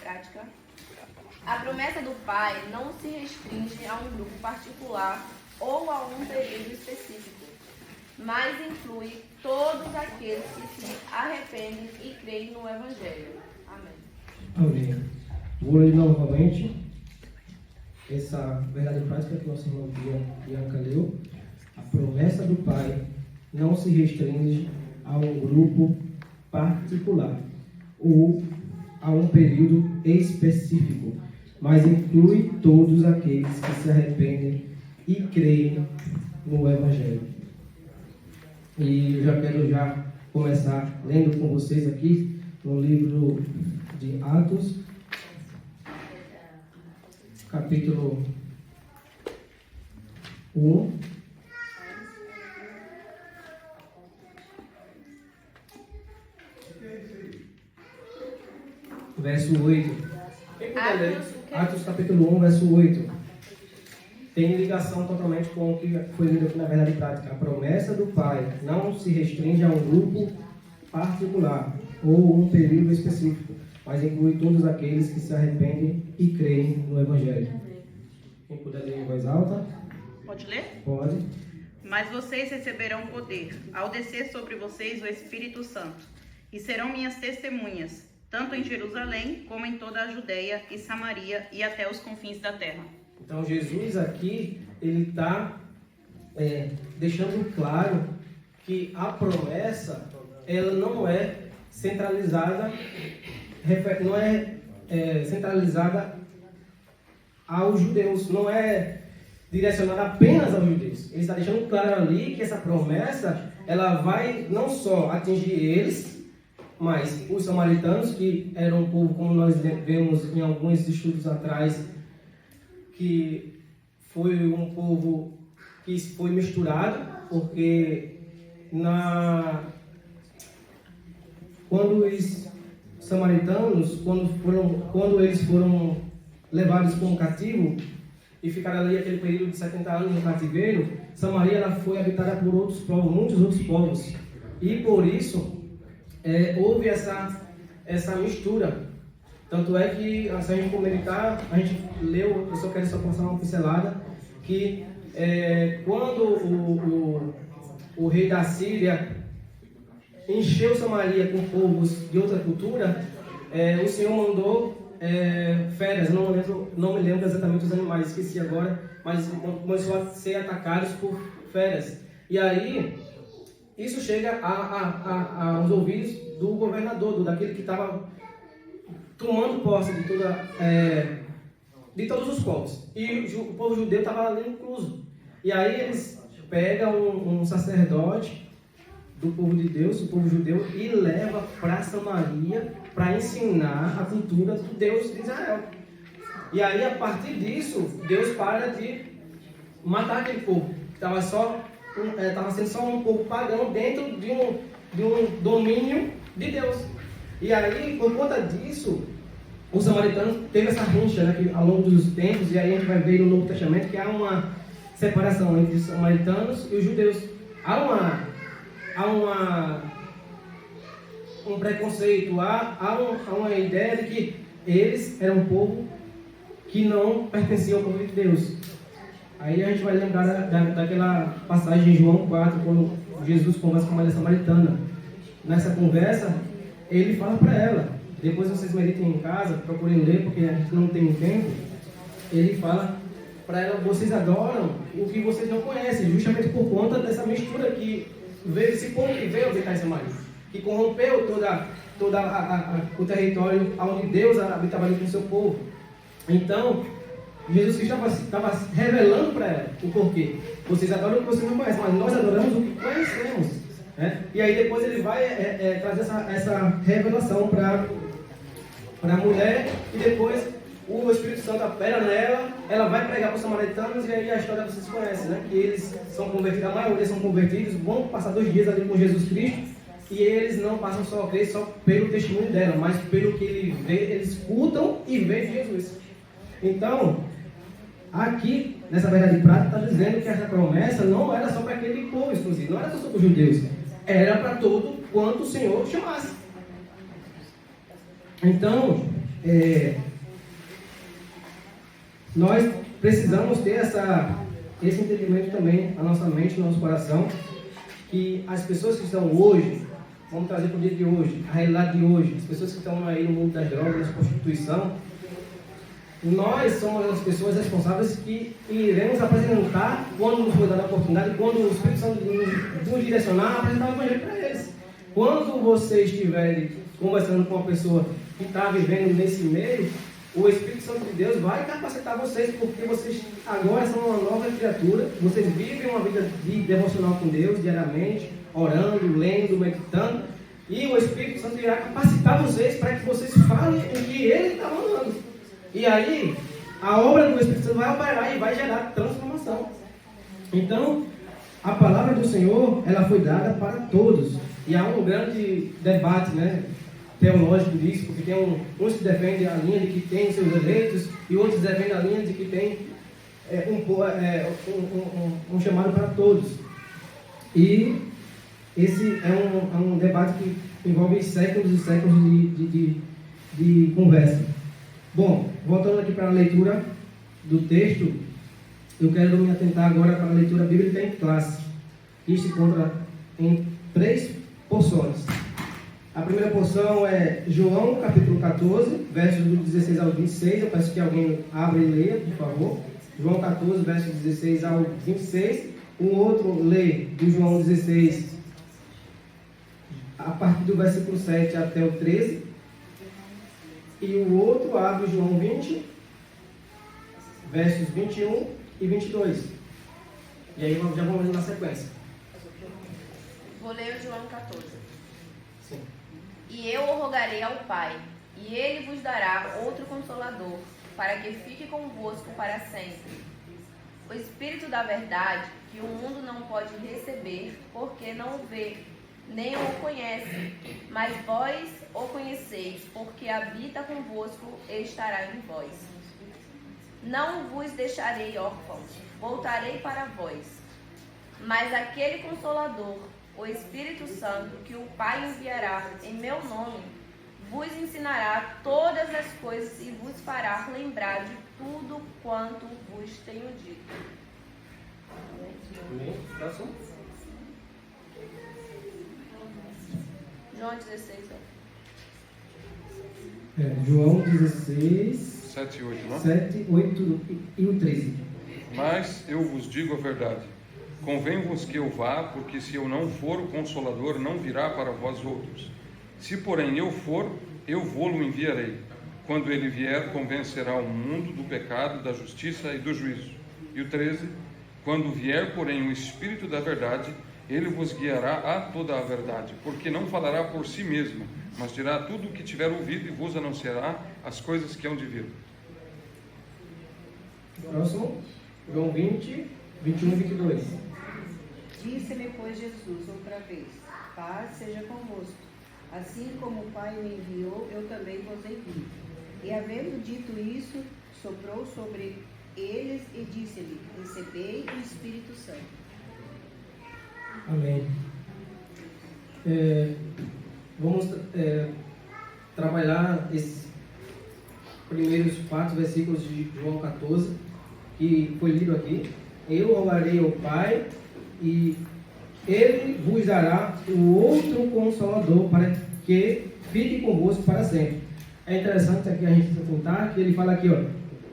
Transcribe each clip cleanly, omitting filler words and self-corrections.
prática. A promessa do Pai não se restringe a um grupo particular ou a um período específico, mas inclui todos aqueles que se arrependem e creem no Evangelho. Amém. Amém. Vou ler novamente essa verdade prática que nossa irmã Bianca leu. A promessa do Pai não se restringe a um grupo particular ou a um período específico, mas inclui todos aqueles que se arrependem e creem no Evangelho. E eu já quero começar lendo com vocês aqui no livro de Atos, capítulo 1, verso 8. Atos capítulo 1, verso 8. Tem ligação totalmente com o que foi lido aqui na verdade prática. A promessa do Pai não se restringe a um grupo particular ou um período específico, mas inclui todos aqueles que se arrependem e creem no Evangelho. Quem puder ler em voz alta? Pode ler? Pode. Mas vocês receberão poder, ao descer sobre vocês o Espírito Santo, e serão minhas testemunhas, tanto em Jerusalém, como em toda a Judeia e Samaria e até os confins da terra. Então Jesus aqui, ele está deixando claro que a promessa, ela não é centralizada, centralizada aos judeus, não é direcionada apenas aos judeus. Ele está deixando claro ali que essa promessa, ela vai não só atingir eles, mas os samaritanos, que eram um povo, como nós vemos em alguns estudos atrás, que foi um povo que foi misturado, porque quando os samaritanos, quando eles foram levados como cativo e ficaram ali aquele período de 70 anos no cativeiro, Samaria ela foi habitada por outros povos, muitos outros povos, e por isso houve essa mistura. Tanto é que, se a gente for meditar, a gente leu, eu só quero passar uma pincelada, que quando o rei da Síria encheu Samaria com povos de outra cultura, o Senhor mandou feras, não me lembro exatamente os animais, esqueci agora, mas começou a ser atacados por feras. E aí, isso chega aos ouvidos do governador, daquele que estava tomando posse de todos os povos. E o povo judeu estava ali incluso. E aí eles pegam um sacerdote do povo de Deus, o povo judeu, e leva para Samaria para ensinar a cultura do Deus de Israel. E aí, a partir disso, Deus para de matar aquele povo, que estava sendo só um povo pagão dentro de um domínio de Deus. E aí, por conta disso, os samaritanos teve essa rincha, né, ao longo dos tempos, e aí a gente vai ver no Novo Testamento que há uma separação entre os samaritanos e os judeus. Há um preconceito, há uma ideia de que eles eram um povo que não pertencia ao povo de Deus. Aí a gente vai lembrar daquela passagem em João 4, quando Jesus conversa com a mulher samaritana. Nessa conversa, ele fala para ela, depois vocês meditem em casa, procurem ler, porque a gente não tem tempo. Ele fala para ela, vocês adoram o que vocês não conhecem, justamente por conta dessa mistura que veio esse povo que veio habitar em Samaria, que corrompeu o território onde Deus habitava ali com o seu povo. Então, Jesus Cristo estava revelando para ela o porquê. Vocês adoram o que vocês não conhecem, mas nós adoramos o que conhecemos. Né? E aí depois ele vai trazer essa revelação para a mulher, e depois o Espírito Santo opera nela, ela vai pregar para os samaritanos, e aí a história vocês conhecem, né? Que eles são convertidos, a maioria são convertidos, vão passar 2 dias ali com Jesus Cristo, e eles não passam só a crer só pelo testemunho dela, mas pelo que eles escutam e veem de Jesus. Então, aqui, nessa verdade prática, está dizendo que essa promessa não era só para aquele povo exclusivo, não era só para os judeus, era para todo quanto o Senhor chamasse. Então, nós precisamos ter esse entendimento também na nossa mente, no nosso coração, que as pessoas que estão hoje, vamos trazer para o dia de hoje, a realidade de hoje, as pessoas que estão aí no mundo das drogas, da prostituição, nós somos as pessoas responsáveis que iremos apresentar, quando nos for dada a oportunidade, quando o Espírito Santo nos direcionar, apresentar o Evangelho para eles. Quando você estiver conversando com uma pessoa que está vivendo nesse meio, o Espírito Santo de Deus vai capacitar vocês, porque vocês agora são uma nova criatura, vocês vivem uma vida devocional com Deus diariamente, orando, lendo, meditando, e o Espírito Santo irá capacitar vocês para que vocês falem o que Ele está mandando. E aí, a obra do Espírito Santo vai operar e vai gerar transformação. Então, a palavra do Senhor, ela foi dada para todos. E há um grande debate, né, teológico disso, porque tem uns que defendem a linha de que tem seus eleitos e outros defendem a linha de que tem um chamado para todos. E esse é um debate que envolve séculos e séculos de conversa. Bom, voltando aqui para a leitura do texto, eu quero me atentar agora para a leitura bíblica em classe, que se encontra em 3 porções. A primeira porção é João, capítulo 14, versos do 16 ao 26. Eu peço que alguém abra e leia, por favor. João 14, versos 16 ao 26. Um outro lê do João 16, a partir do versículo 7 até o 13. E o outro abre João 20, versos 21 e 22. E aí já vamos ler na sequência. Vou ler o João 14. Sim. E eu o rogarei ao Pai, e Ele vos dará outro Consolador, para que fique convosco para sempre. O Espírito da verdade, que o mundo não pode receber, porque não o vê, nem o conhece, mas vós o conheceis, porque habita convosco e estará em vós. Não vos deixarei órfãos, voltarei para vós. Mas aquele Consolador, o Espírito Santo, que o Pai enviará em meu nome, vos ensinará todas as coisas e vos fará lembrar de tudo quanto vos tenho dito. Amém. Próximo. João 16. João 16, 7 e 8, não? 7, 8 e o 13. Mas eu vos digo a verdade. Convém-vos que eu vá, porque se eu não for, o Consolador não virá para vós outros. Se, porém, eu for, eu vou-lo enviarei. Quando ele vier, convencerá o mundo do pecado, da justiça e do juízo. E o 13. Quando vier, porém, o Espírito da verdade, ele vos guiará a toda a verdade, porque não falará por si mesmo, mas dirá tudo o que tiver ouvido e vos anunciará as coisas que hão de vir. Próximo, João 20, 21 e 22. Disse-me, pois, Jesus outra vez: paz seja convosco. Assim como o Pai me enviou, eu também vos envio. E havendo dito isso, soprou sobre eles e disse-lhe: recebei o Espírito Santo. Amém. Vamos trabalhar esses primeiros 4 versículos de João 14, que foi lido aqui. Eu rogarei ao Pai, e Ele vos dará o outro Consolador, para que fique convosco para sempre. É interessante aqui a gente contar que ele fala aqui, ó,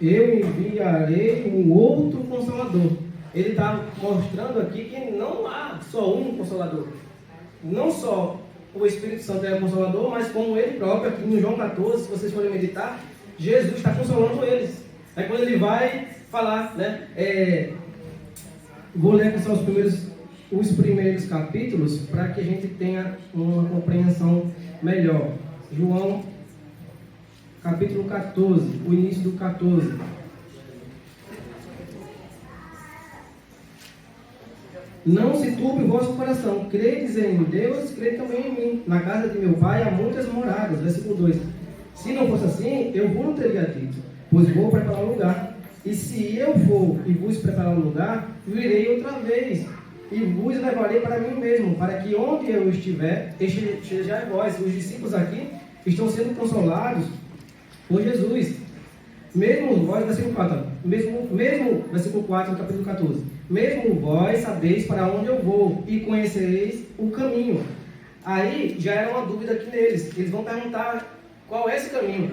eu enviarei um outro Consolador. Ele está mostrando aqui que não há só um Consolador. Não só o Espírito Santo é o Consolador, mas como ele próprio, aqui no João 14, se vocês forem meditar, Jesus está consolando eles. É quando ele vai falar, né? Vou ler aqui só os primeiros capítulos, para que a gente tenha uma compreensão melhor. João, capítulo 14, o início do 14. Não se turbe o vosso coração, credes em Deus, crede também em mim. Na casa de meu Pai há muitas moradas. Versículo 2. Se não fosse assim, eu vos não teria dito, pois vou preparar um lugar. E se eu for e vos preparar um lugar, virei outra vez, e vos levarei para mim mesmo, para que onde eu estiver, estejais vós. Os discípulos aqui estão sendo consolados por Jesus. Mesmo vós, versículo 4, mesmo versículo 4 do capítulo 14, mesmo vós sabeis para onde eu vou e conhecereis o caminho. Aí já era uma dúvida aqui neles, eles vão perguntar qual é esse caminho.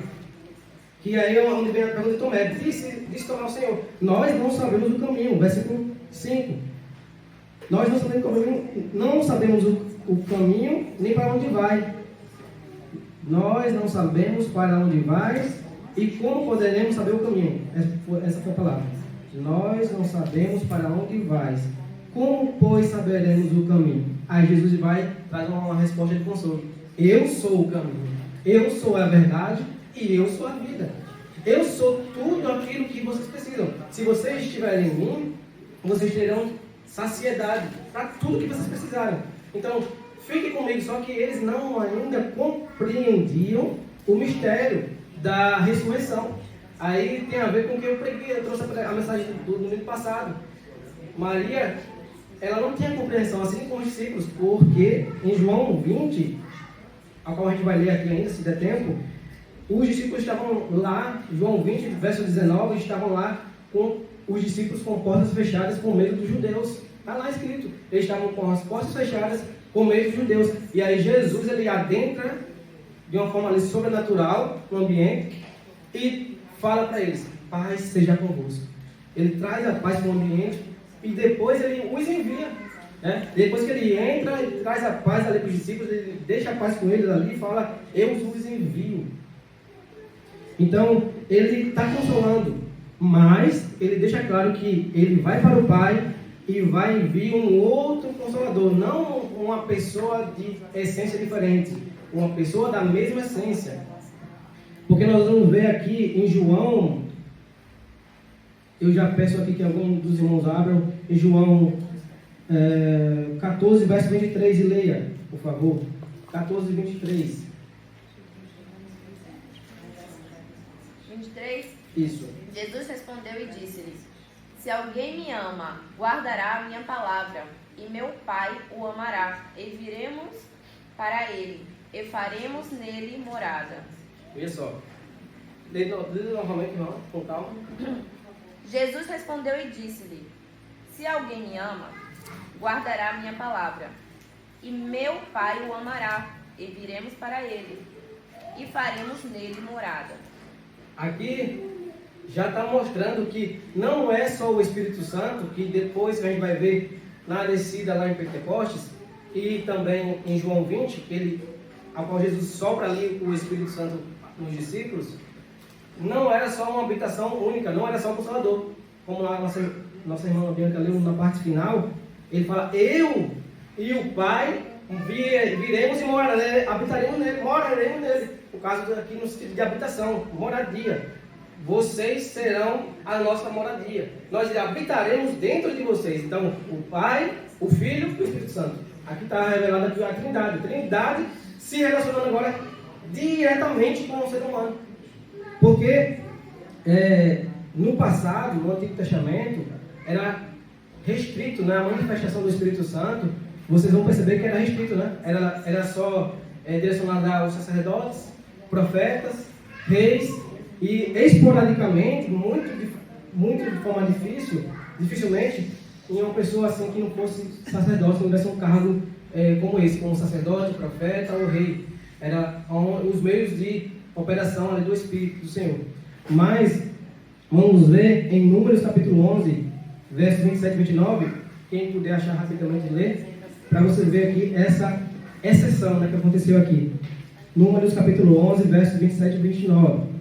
Que aí é onde vem a pergunta de Tomé, disse Tomé ao Senhor, nós não sabemos o caminho, versículo 5. Nós não sabemos o caminho nem para onde vai. Nós não sabemos para onde vais e como poderemos saber o caminho. Essa foi a palavra. Nós não sabemos para onde vais. Como, pois, saberemos o caminho? Aí Jesus vai traz uma resposta de consolo. Eu sou o caminho. Eu sou a verdade e eu sou a vida. Eu sou tudo aquilo que vocês precisam. Se vocês estiverem em mim, vocês terão saciedade para tudo que vocês precisarem. Então, fique comigo, só que eles não ainda compreendiam o mistério da ressurreição. Aí tem a ver com o que eu preguei, eu trouxe a mensagem do domingo passado. Maria, ela não tinha compreensão, assim como os discípulos, porque em João 20, a qual a gente vai ler aqui ainda, se der tempo, os discípulos estavam lá, João 20, verso 19, estavam lá com os discípulos com portas fechadas com medo dos judeus. Está lá escrito. Eles estavam com as portas fechadas com medo dos judeus. E aí Jesus, ele adentra de uma forma ali sobrenatural no ambiente e fala para eles, paz seja convosco. Ele traz a paz para o ambiente e depois ele os envia. Né? Depois que ele entra e traz a paz ali para os discípulos, ele deixa a paz com eles ali e fala, eu os envio. Então, ele está consolando, mas ele deixa claro que ele vai para o Pai e vai enviar um outro Consolador, não uma pessoa de essência diferente, uma pessoa da mesma essência. Porque nós vamos ver aqui em João, eu já peço aqui que algum dos irmãos abram, em João 14, verso 23, e leia, por favor. 14, 23. 23. Isso. Jesus respondeu e disse-lhes, se alguém me ama, guardará a minha palavra, e meu Pai o amará, e viremos para ele, e faremos nele morada. Veja só. Lê novamente, irmão, com calma. Jesus respondeu e disse-lhe, se alguém me ama, guardará a minha palavra, e meu Pai o amará, e viremos para ele, e faremos nele morada. Aqui já está mostrando que não é só o Espírito Santo, que depois a gente vai ver na descida lá em Pentecostes, e também em João 20, que a qual Jesus sopra ali o Espírito Santo nos discípulos, não era só uma habitação única, não era só o Consolador. Como a nossa irmã Bianca leu na parte final, ele fala, eu e o Pai viremos e habitaremos nele, moraremos nele. No caso aqui no sentido de habitação, moradia. Vocês serão a nossa moradia. Nós habitaremos dentro de vocês. Então, o Pai, o Filho e o Espírito Santo. Aqui está revelada aqui a Trindade. A Trindade se relacionando agora diretamente com o ser humano. Porque no passado, no Antigo Testamento, era restrito, né? A manifestação do Espírito Santo, vocês vão perceber que era restrito, né? Era só direcionada aos sacerdotes, profetas, reis, e esporadicamente, muito de forma dificilmente, em uma pessoa assim que não fosse sacerdote, não tivesse um cargo como esse, como sacerdote, profeta ou rei. Era os meios de operação ali do Espírito do Senhor. Mas, vamos ver em Números capítulo 11, versos 27 e 29, quem puder achar rapidamente ler, para você ver aqui essa exceção, né, que aconteceu aqui. Números capítulo 11, versos 27 e 29.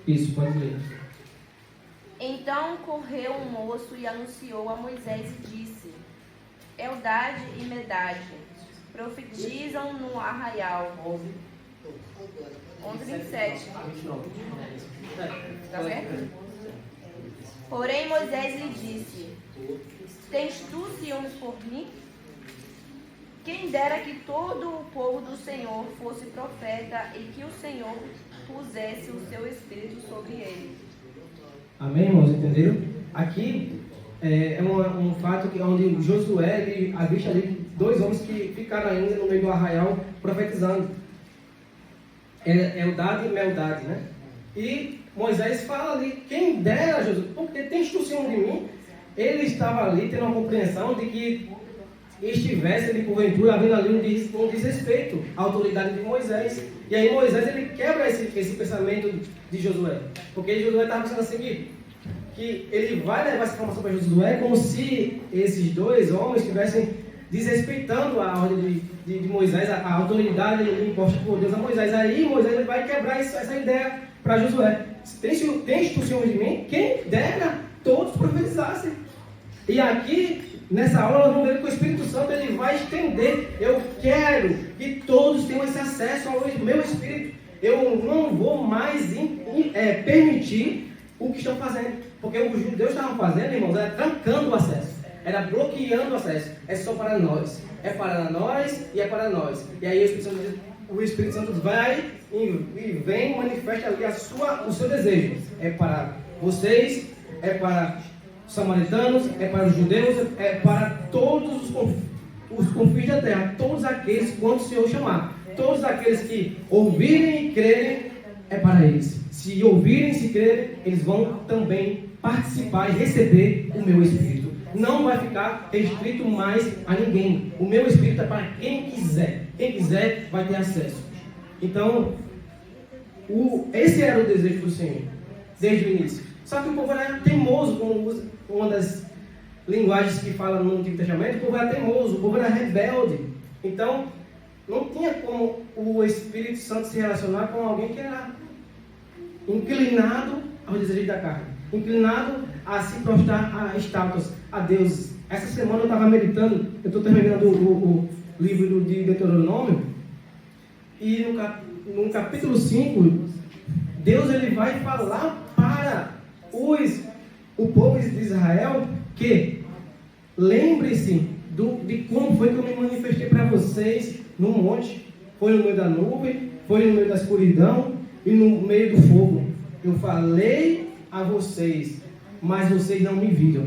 Isso, pode ler. Então correu um moço e anunciou a Moisés e disse, Eldade e Medade profetizam no arraial. 11:27. Está certo? Porém Moisés lhe disse, tens tu ciúmes por mim? Quem dera que todo o povo do Senhor fosse profeta e que o Senhor pusesse o seu Espírito sobre ele. Amém, irmãos? Entenderam? aqui é um fato que onde Josué ele avista ali 2 homens que ficaram ainda no meio do arraial profetizando. Eldade e Meldade, né? E Moisés fala ali, quem dera, Josué, porque tem instrução de mim. Ele estava ali tendo uma compreensão de que estivesse ali porventura havendo ali um desrespeito à autoridade de Moisés. E aí Moisés ele quebra esse pensamento de Josué, porque Josué estava pensando assim que ele vai levar essa informação para Josué como se esses 2 homens estivessem desrespeitando a ordem de Moisés, a autoridade imposta por Deus a Moisés. Aí Moisés ele vai quebrar essa ideia para Josué. Tem instrução de mim, quem dera todos profetizassem. E aqui, nessa aula, nós vamos ver que o Espírito Santo ele vai estender. Eu quero que todos tenham esse acesso ao meu Espírito. Eu não vou mais permitir o que estão fazendo. Porque os judeus estavam fazendo, irmãos, era trancando o acesso. Era bloqueando o acesso. É só para nós. É para nós e é para nós. E aí o Espírito Santo vai e vem e manifesta ali o seu desejo. É para vocês, é para os samaritanos, é para os judeus, é para todos os confins da terra. Todos aqueles quando o Senhor chamar. Todos aqueles que ouvirem e crerem, é para eles. Se ouvirem e se crerem, eles vão também participar e receber o meu Espírito. Não vai ficar restrito mais a ninguém. O meu Espírito é para quem quiser. Quem quiser vai ter acesso. Então, esse era o desejo do Senhor, desde o início. Só que o povo era teimoso, como uma das linguagens que fala no Antigo Testamento. O povo era teimoso, o povo era rebelde. Então, não tinha como o Espírito Santo se relacionar com alguém que era inclinado ao desejo da carne, inclinado a se prostrar a estátuas, a deuses. Essa semana eu estava meditando, eu estou terminando o livro de Deuteronômio, e no capítulo 5, Deus ele vai falar para o povo de Israel que lembre-se de como foi que eu me manifestei para vocês no monte. Foi no meio da nuvem, foi no meio da escuridão e no meio do fogo. Eu falei a vocês, mas vocês não me viram.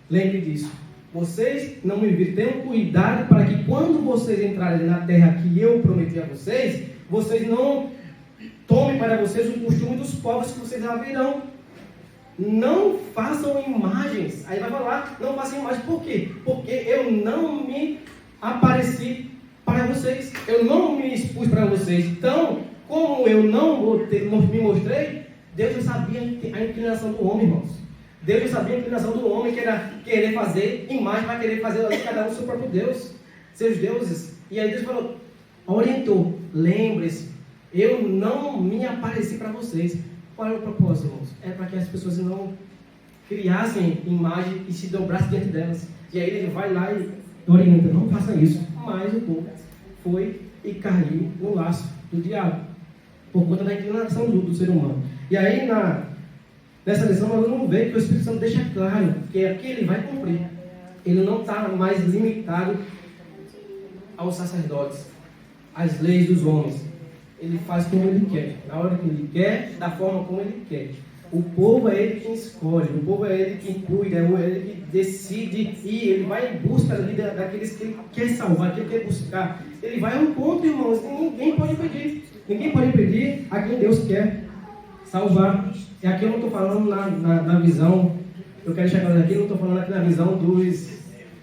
Lembre disso. Vocês não me viram. Tenham cuidado para que quando vocês entrarem na terra que eu prometi a vocês, vocês não tomem para vocês o costume dos povos que vocês já virão. Não façam imagens. Aí vai falar, não façam imagens. Por quê? Porque eu não me apareci para vocês. Eu não me expus para vocês. Então, como eu não me mostrei, Deus já sabia a inclinação do homem, irmãos. Deus já sabia a inclinação do homem, que era querer fazer imagem, para querer fazer cada um o seu próprio Deus, seus deuses. E aí Deus falou, orientou, lembre-se, eu não me apareci para vocês. Qual é o propósito, irmãos? É para que as pessoas não criassem imagem e se dobrassem diante delas. E aí ele vai lá e orienta, não faça isso. Mas o povo foi e caiu no laço do diabo, por conta da inclinação do ser humano. E aí nessa lição nós vamos ver que o Espírito Santo deixa claro que aqui ele vai cumprir. Ele não está mais limitado aos sacerdotes, às leis dos homens. Ele faz como ele quer, na hora que ele quer, da forma como ele quer. O povo é ele quem escolhe, o povo é ele quem cuida, é ele que decide e ele vai em busca ali daqueles que ele quer salvar, que ele quer buscar. Ele vai ao encontro, irmãos, e ninguém pode impedir. Ninguém pode impedir a quem Deus quer salvar. E aqui eu não estou falando na visão, eu quero chegar aqui, eu não estou falando aqui na visão dos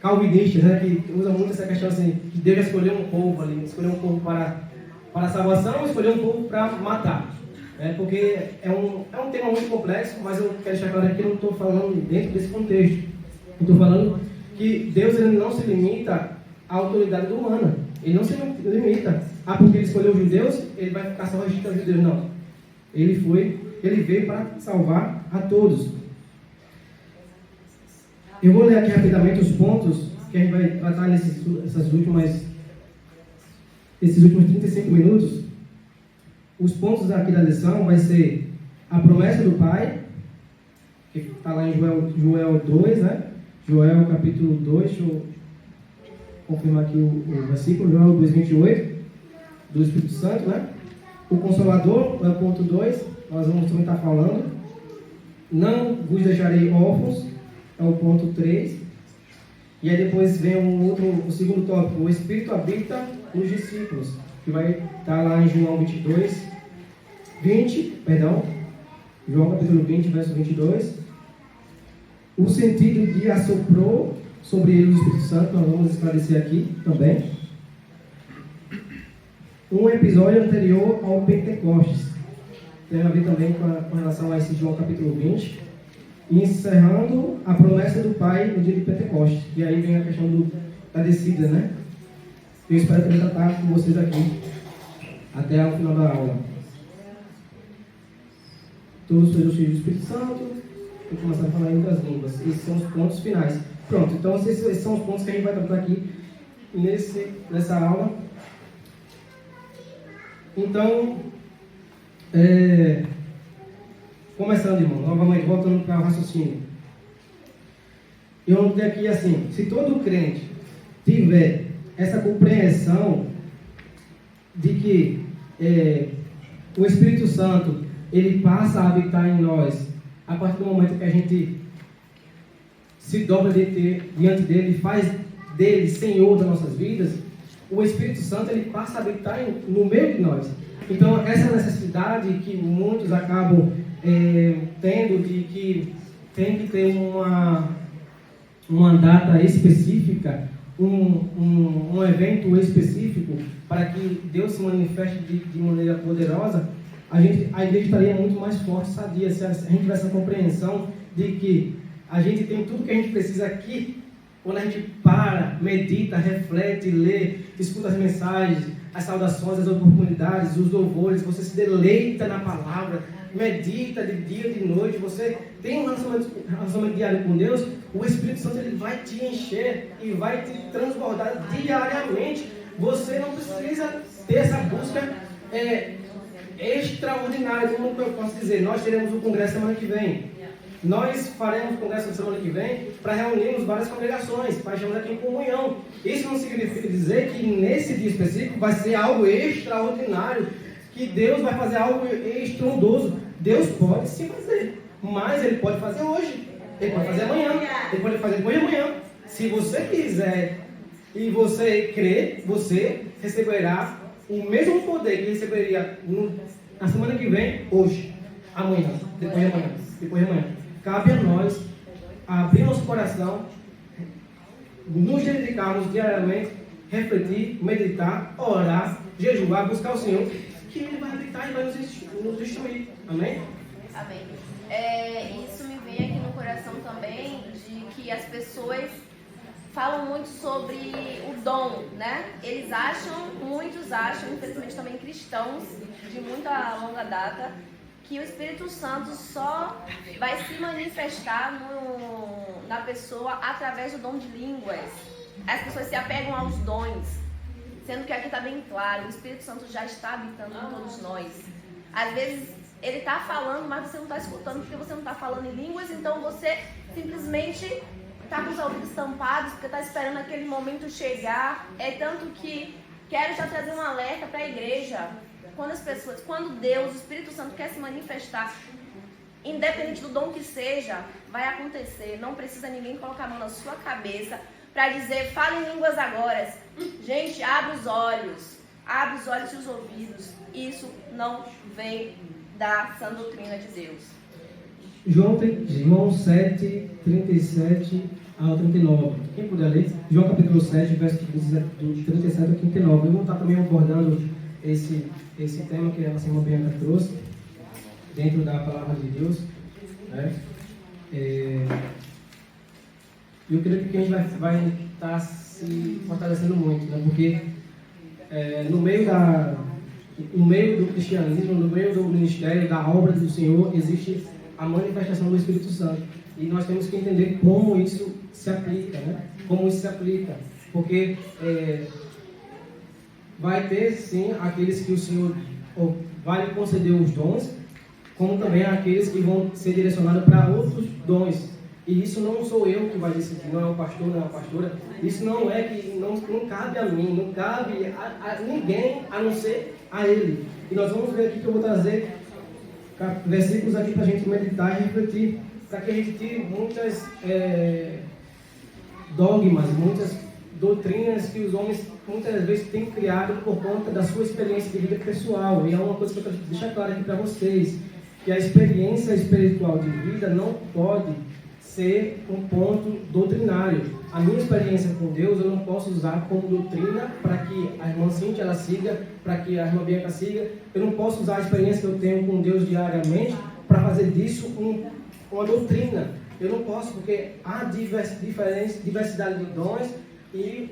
calvinistas, né, que usam muito essa questão assim, que Deus escolheu um povo ali, escolheu um povo para a salvação, escolheu um povo para matar. Porque é um tema muito complexo, mas eu quero chegar aqui, eu não estou falando dentro desse contexto. Eu estou falando que Deus ele não se limita à autoridade humana. Ele não se limita. Porque ele escolheu os judeus, ele vai ficar só restrito aos judeus. Não. Ele veio para salvar a todos. Eu vou ler aqui rapidamente os pontos que a gente vai tratar nesses últimos 35 minutos. Os pontos aqui da lição vai ser a promessa do Pai, que está lá em Joel 2, né? Joel capítulo 2, deixa eu confirmar aqui o versículo, Joel 2, 28, do Espírito Santo, né? O Consolador, é o ponto 2, nós vamos também estar falando. Não vos deixarei órfãos, é o ponto 3. E aí depois vem o segundo tópico, o Espírito habita nos discípulos, que vai estar lá em João 20, João capítulo 20, verso 22. O sentido de assoprou sobre ele o Espírito Santo, nós vamos esclarecer aqui também. Um episódio anterior ao Pentecostes, tem a ver também com relação a esse João capítulo 20. E encerrando a promessa do Pai no dia de Pentecostes. E aí vem a questão da descida, né? Eu espero também tratar com vocês aqui até o final da aula. Todos sois cheios do Espírito Santo e começar a falar em outras línguas. Esses são os pontos finais. Pronto, então esses são os pontos que a gente vai tratar aqui nessa aula. Então, começando, irmão, novamente, voltando para o raciocínio. Eu notei aqui assim, se todo crente tiver essa compreensão de que o Espírito Santo, ele passa a habitar em nós, a partir do momento que a gente se dobra diante dele e faz dele Senhor das nossas vidas, o Espírito Santo, ele passa a habitar no meio de nós. Então, essa necessidade que muitos acabam tendo de que tem que ter uma data específica, um evento específico para que Deus se manifeste de maneira poderosa, a igreja estaria muito mais forte, sadia, se a gente tivesse a compreensão de que a gente tem tudo que a gente precisa aqui, quando a gente para, medita, reflete, lê, escuta as mensagens, as saudações, as oportunidades, os louvores, você se deleita na palavra, medita de dia e de noite, você tem um relacionamento diário com Deus, o Espírito Santo, ele vai te encher e vai te transbordar diariamente. Você não precisa ter essa busca extraordinária, como eu posso dizer. Nós teremos o congresso semana que vem. Nós faremos o congresso semana que vem para reunirmos várias congregações, para estarmos aqui em comunhão. Isso não significa dizer que nesse dia específico vai ser algo extraordinário, que Deus vai fazer algo estrondoso. Deus pode sim fazer, mas Ele pode fazer hoje, Ele pode fazer amanhã, Ele pode fazer depois de amanhã. Se você quiser e você crer, você receberá o mesmo poder que receberia na semana que vem, hoje, amanhã, depois de amanhã. Cabe a nós abrir nosso coração, nos dedicarmos diariamente, refletir, meditar, orar, jejuar, buscar o Senhor, que Ele vai habitar e vai nos instruir. Amém? Amém. Isso me vem aqui no coração também, de que as pessoas falam muito sobre o dom, né? Muitos acham, infelizmente também cristãos, de muita longa data, que o Espírito Santo só vai se manifestar na pessoa através do dom de línguas. As pessoas se apegam aos dons, sendo que aqui está bem claro, o Espírito Santo já está habitando em todos nós. Às vezes ele está falando, mas você não está escutando porque você não está falando em línguas, então você simplesmente está com os ouvidos tampados porque está esperando aquele momento chegar. É tanto que quero já trazer um alerta para a igreja. Quando Deus, o Espírito Santo quer se manifestar, independente do dom que seja, vai acontecer. Não precisa ninguém colocar a mão na sua cabeça para dizer, fala em línguas agora. Gente, abre os olhos e os ouvidos. Isso não vem da sã doutrina de Deus. João 7, 37 ao 39. Quem puder ler? João capítulo 7, verso do 37 ao 39. Eu vou estar também abordando esse tema que a irmã Bianca trouxe, dentro da palavra de Deus. Né? Eu creio que a gente vai estar se fortalecendo muito, né? Porque no meio do cristianismo, no meio do ministério, da obra do Senhor, existe a manifestação do Espírito Santo. E nós temos que entender como isso se aplica, né? Como isso se aplica. Porque vai ter, sim, aqueles que o Senhor vai conceder os dons, como também aqueles que vão ser direcionados para outros dons. E isso não sou eu que vai decidir, não é o pastor, não é a pastora. Isso não cabe a mim, não cabe a ninguém, a não ser a Ele. E nós vamos ver aqui que eu vou trazer versículos aqui para a gente meditar e refletir, para que a gente tire muitas dogmas, muitas doutrinas que os homens muitas vezes têm criado por conta da sua experiência de vida pessoal. E é uma coisa que eu quero deixar claro aqui para vocês, que a experiência espiritual de vida não pode ser um ponto doutrinário. A minha experiência com Deus eu não posso usar como doutrina para que a irmã Cíntia ela siga, para que a irmã Bianca siga. Eu não posso usar a experiência que eu tenho com Deus diariamente para fazer disso uma doutrina. Eu não posso, porque há diversidade de dons e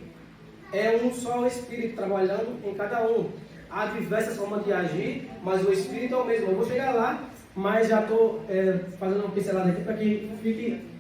é um só Espírito trabalhando em cada um. Há diversas formas de agir, mas o Espírito é o mesmo. Eu vou chegar lá, mas já estou fazendo uma pincelada aqui para que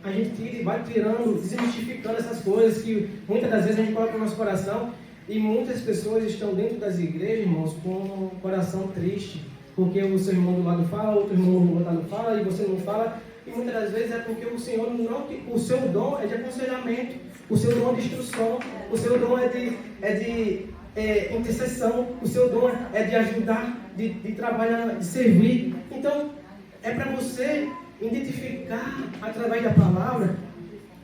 a gente vai tirando, desmistificando essas coisas que muitas das vezes a gente coloca no nosso coração, e muitas pessoas estão dentro das igrejas, irmãos, com um coração triste, porque o seu irmão do lado fala, outro irmão do outro lado fala, e você não fala, e muitas das vezes é porque o Senhor não, o seu dom é de aconselhamento, o seu dom é de instrução, o seu dom é de intercessão, o seu dom é de ajudar, de trabalhar, de servir. Então, é para você identificar através da palavra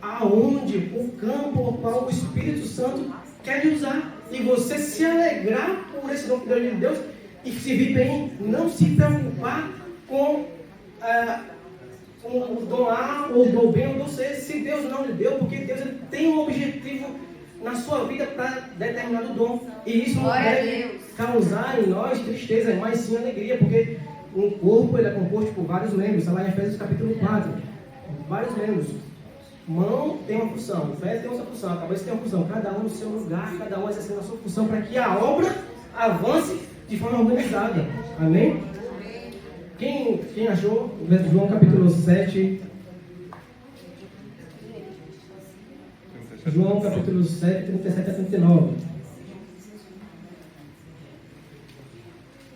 aonde o campo ao qual o Espírito Santo quer lhe usar, e você se alegrar por esse dom que Deus lhe deu e servir bem, não se preocupar com o dom A ou o dom B ou o dom C, se Deus não lhe deu, porque Deus tem um objetivo na sua vida para determinado dom, e isso não deve causar em nós tristeza, mas sim alegria, porque o corpo ele é composto por vários membros. Está lá em Efésios capítulo 4, vários membros. Mão tem uma função, o pé tem outra função, a cabeça tem uma função, cada um no seu lugar, cada um exercendo a sua função para que a obra avance de forma organizada. Amém? Quem achou? João capítulo 7. João capítulo 7, 37 a 39.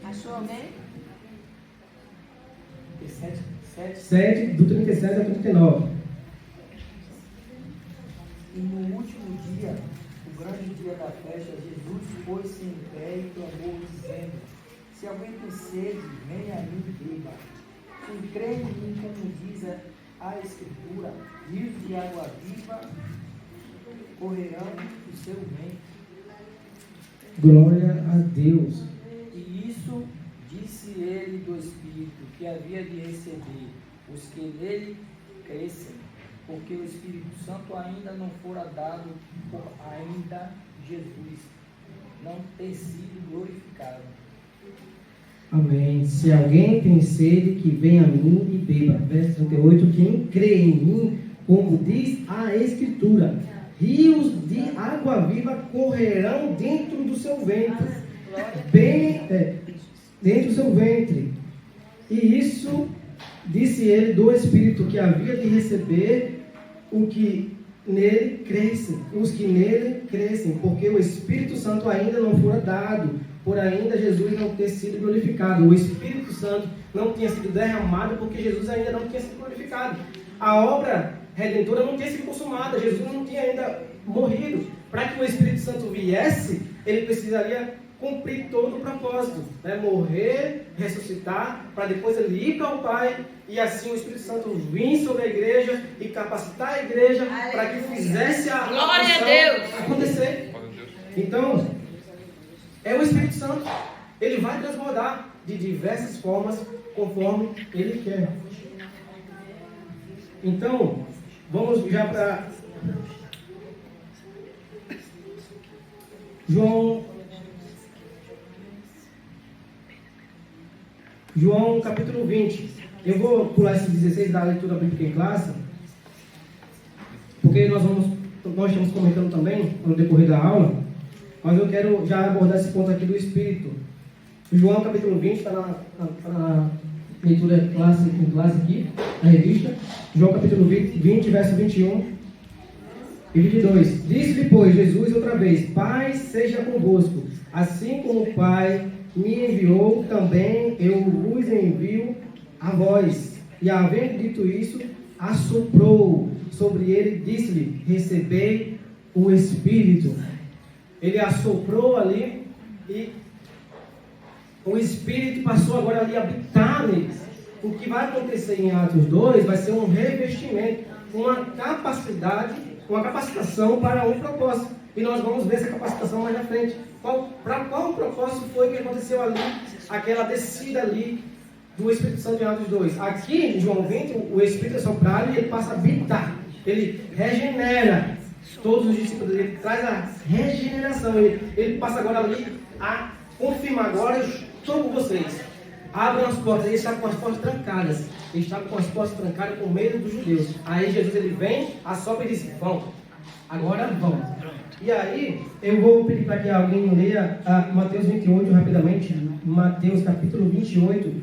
Achou alguém? 7, do 37 a 39. E no último dia, o grande dia da festa, Jesus pôs-se em pé e clamou, dizendo: se alguém tem sede, venha a mim e beba. Quem crê em mim, como diz a Escritura, rios de água viva correrão do seu ventre. Glória a Deus. E isso disse ele do Espírito que havia de receber os que nele crescem, porque o Espírito Santo ainda não fora dado por ainda Jesus não ter sido glorificado. Amém. Se alguém tem sede, que venha a mim e beba. Verso 38. Quem crê em mim, como diz a Escritura, rios de água viva correrão dentro do seu ventre. Dentro do seu ventre. E isso disse ele do Espírito que havia de receber o que nele crescem, os que nele crescem, porque o Espírito Santo ainda não fora dado, por ainda Jesus não ter sido glorificado. O Espírito Santo não tinha sido derramado porque Jesus ainda não tinha sido glorificado. A obra redentora não tinha sido consumada, Jesus não tinha ainda morrido. Para que o Espírito Santo viesse, ele precisaria cumprir todo o propósito, né? Morrer, ressuscitar, para depois ele ir para o Pai, e assim o Espírito Santo vir sobre a igreja e capacitar a igreja para que fizesse a ação acontecer. Então, é o Espírito Santo, ele vai transbordar de diversas formas, conforme ele quer. Então, vamos já para João capítulo 20. Eu vou pular esses 16 da leitura bíblica em classe, porque nós estamos comentando também no decorrer da aula, mas eu quero já abordar esse ponto aqui do Espírito. João capítulo 20 está na leitura em classe aqui, na revista. João capítulo 20, verso 21 e 22. Disse-lhe, pois, Jesus outra vez: Pai, seja convosco. Assim como o Pai me enviou, também eu vos envio a vós. E havendo dito isso, assoprou sobre ele, disse-lhe: recebei o Espírito. Ele assoprou ali e o Espírito passou agora ali a habitar neles. o que vai acontecer em Atos 2 vai ser um revestimento, uma capacitação para um propósito. E nós vamos ver essa capacitação mais na frente. Para qual propósito foi que aconteceu ali, aquela descida ali do Espírito Santo em Atos 2? Aqui em João 20, o Espírito é soprado e ele passa a habitar. Ele regenera todos os discípulos, ele traz a regeneração. Ele passa agora ali a confirmar: agora eu estou com vocês. Abram as portas. Ele está com as portas trancadas. Ele está com as portas trancadas com medo dos judeus. Aí Jesus ele vem, assopra e diz: vão. Agora vão. E aí, eu vou pedir para que alguém leia Mateus 28 rapidamente. Mateus capítulo 28,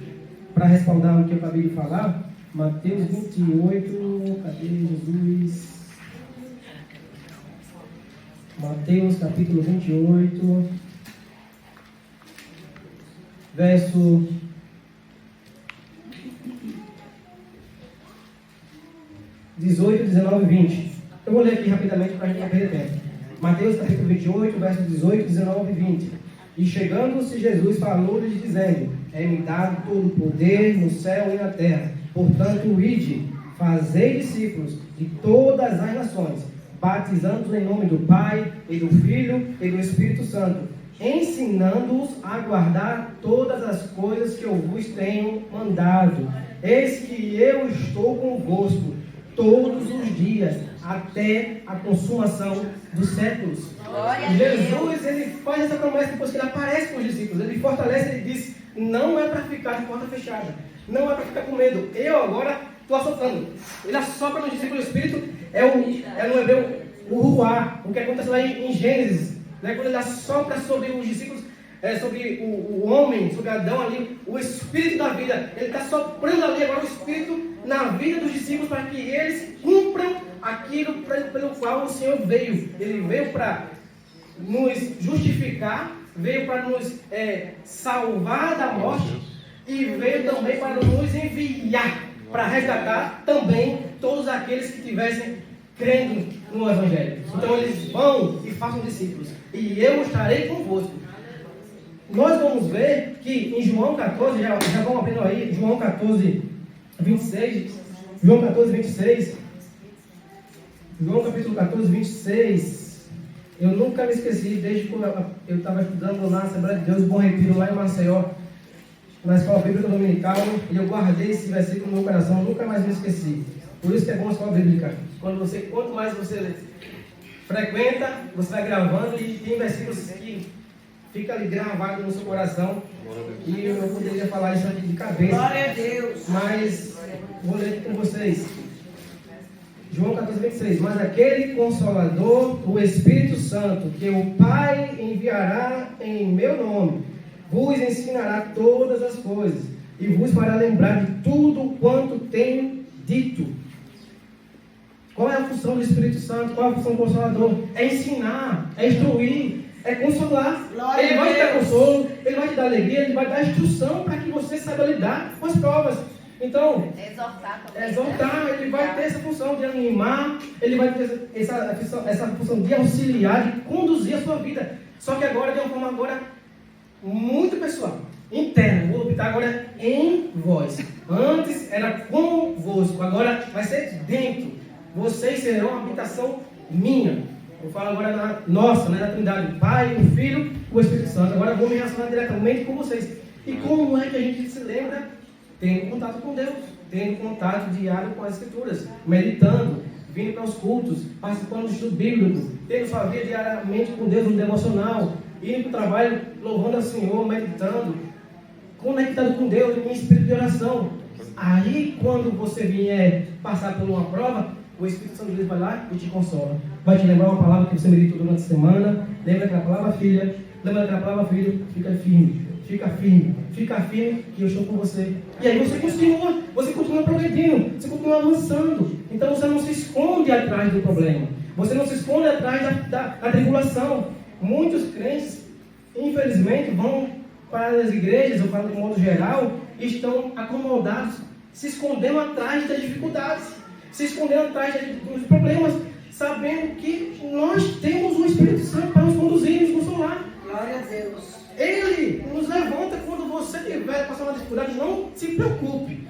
para respaldar o que eu acabei de falar. Mateus 28, cadê Jesus? Mateus capítulo 28, verso 18, 19 e 20. Eu vou ler aqui rapidamente para a gente não perder tempo. Mateus capítulo 28, verso 18, 19 e 20. E chegando-se Jesus falou-lhes dizendo: é-me dado todo o poder no céu e na terra. Portanto, ide, fazei discípulos de todas as nações, batizando-os em nome do Pai, e do Filho, e do Espírito Santo, ensinando-os a guardar todas as coisas que eu vos tenho mandado. Eis que eu estou convosco todos os dias, até a consumação dos séculos. Jesus, ele faz essa promessa depois que ele aparece com os discípulos. Ele fortalece, ele diz: não é para ficar de porta fechada, não é para ficar com medo. Eu agora estou assoprando. Ele assopra no discípulo. O Espírito é no hebreu o ruá, o que acontece lá em Gênesis, né? Quando ele assopra sobre os discípulos, sobre o homem, sobre Adão ali, o Espírito da vida. Ele está soprando ali agora o Espírito na vida dos discípulos para que eles cumpram aquilo pelo qual o Senhor veio. Ele veio para nos justificar, veio para nos salvar da morte e veio também para nos enviar, para resgatar também todos aqueles que estivessem crendo no Evangelho. Então eles vão e façam discípulos, e eu estarei convosco. Nós vamos ver que em João 14, já vamos abrindo aí, João 14, 26, João 14, 26, João capítulo 14, 26, eu nunca me esqueci, desde quando eu estava estudando na Assembleia de Deus, Bom Retiro, lá em Maceió, na Escola Bíblica Dominical, e eu guardei esse versículo no meu coração, nunca mais me esqueci. Por isso que é bom a Escola Bíblica. Quanto mais você frequenta, você vai gravando, e tem versículos que fica ali gravado no seu coração. E eu poderia falar isso aqui de cabeça. Glória a Deus. Mas vou ler aqui com vocês. João 14, 26. Mas aquele Consolador, o Espírito Santo, que o Pai enviará em meu nome, vos ensinará todas as coisas e vos fará lembrar de tudo quanto tenho dito. Qual é a função do Espírito Santo? Qual é a função do Consolador? É ensinar, é instruir, é consolar. Ele vai te dar consolo, ele vai te dar alegria, ele vai dar instrução para que você saiba lidar com as provas. Então, exortar também. Exortar, ele vai ter essa função de animar, ele vai ter essa função de auxiliar, de conduzir a sua vida. Só que agora, de uma forma agora muito pessoal, interna. Vou optar agora em vós. Antes era convosco, agora vai ser dentro. Vocês serão uma habitação minha. Eu falo agora na nossa, né, na Trindade, o Pai, o Filho, o Espírito Santo. Agora eu vou me relacionar diretamente com vocês. E como é que a gente se lembra? Tendo contato com Deus, tendo contato diário com as Escrituras, meditando, vindo para os cultos, participando do estudo bíblico, tendo sua vida diariamente com Deus no devocional, indo para o trabalho, louvando ao Senhor, meditando, conectado com Deus em espírito de oração. Aí, quando você vier passar por uma prova, o Espírito Santo de Deus vai lá e te consola. Vai te lembrar uma palavra que você meditou durante a semana. Lembra aquela palavra, filha? Lembra aquela palavra, filho? Fica firme. Fica firme que eu estou com você. E aí você continua progredindo, você continua avançando. Então você não se esconde atrás do problema, você não se esconde atrás da tribulação. Muitos crentes, infelizmente, vão para as igrejas, ou para o modo geral, e estão acomodados, se escondendo atrás das dificuldades, se escondendo atrás dos problemas, sabendo que nós temos o Espírito Santo para nos conduzir e nos consolar. Glória a Deus. Ele nos levanta quando você tiver passando uma dificuldade, não se preocupe.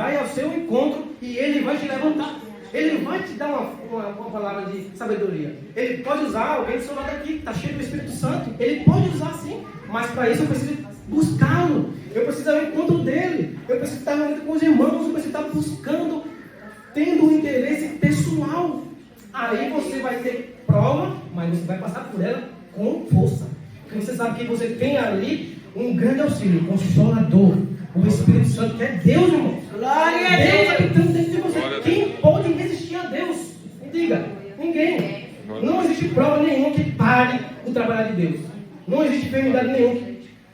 vai ao seu encontro e ele vai te levantar. Ele vai te dar uma palavra de sabedoria. Ele pode usar alguém do seu lado aqui, que está cheio do Espírito Santo. Ele pode usar sim, mas para isso eu preciso buscá-lo. Eu preciso ir ao encontro dele. Eu preciso estar reunido com os irmãos. Eu preciso estar buscando, tendo um interesse pessoal. Aí você vai ter prova, mas você vai passar por ela com força. Porque você sabe que você tem ali um grande auxílio, um consolador, o Espírito Santo, que é Deus, irmão. Glória a Deus Deus! habitando dentro de você. Glória a Quem pode resistir a Deus? Me diga, ninguém. Não existe prova nenhuma que pare o trabalho de Deus. Não existe enfermidade nenhuma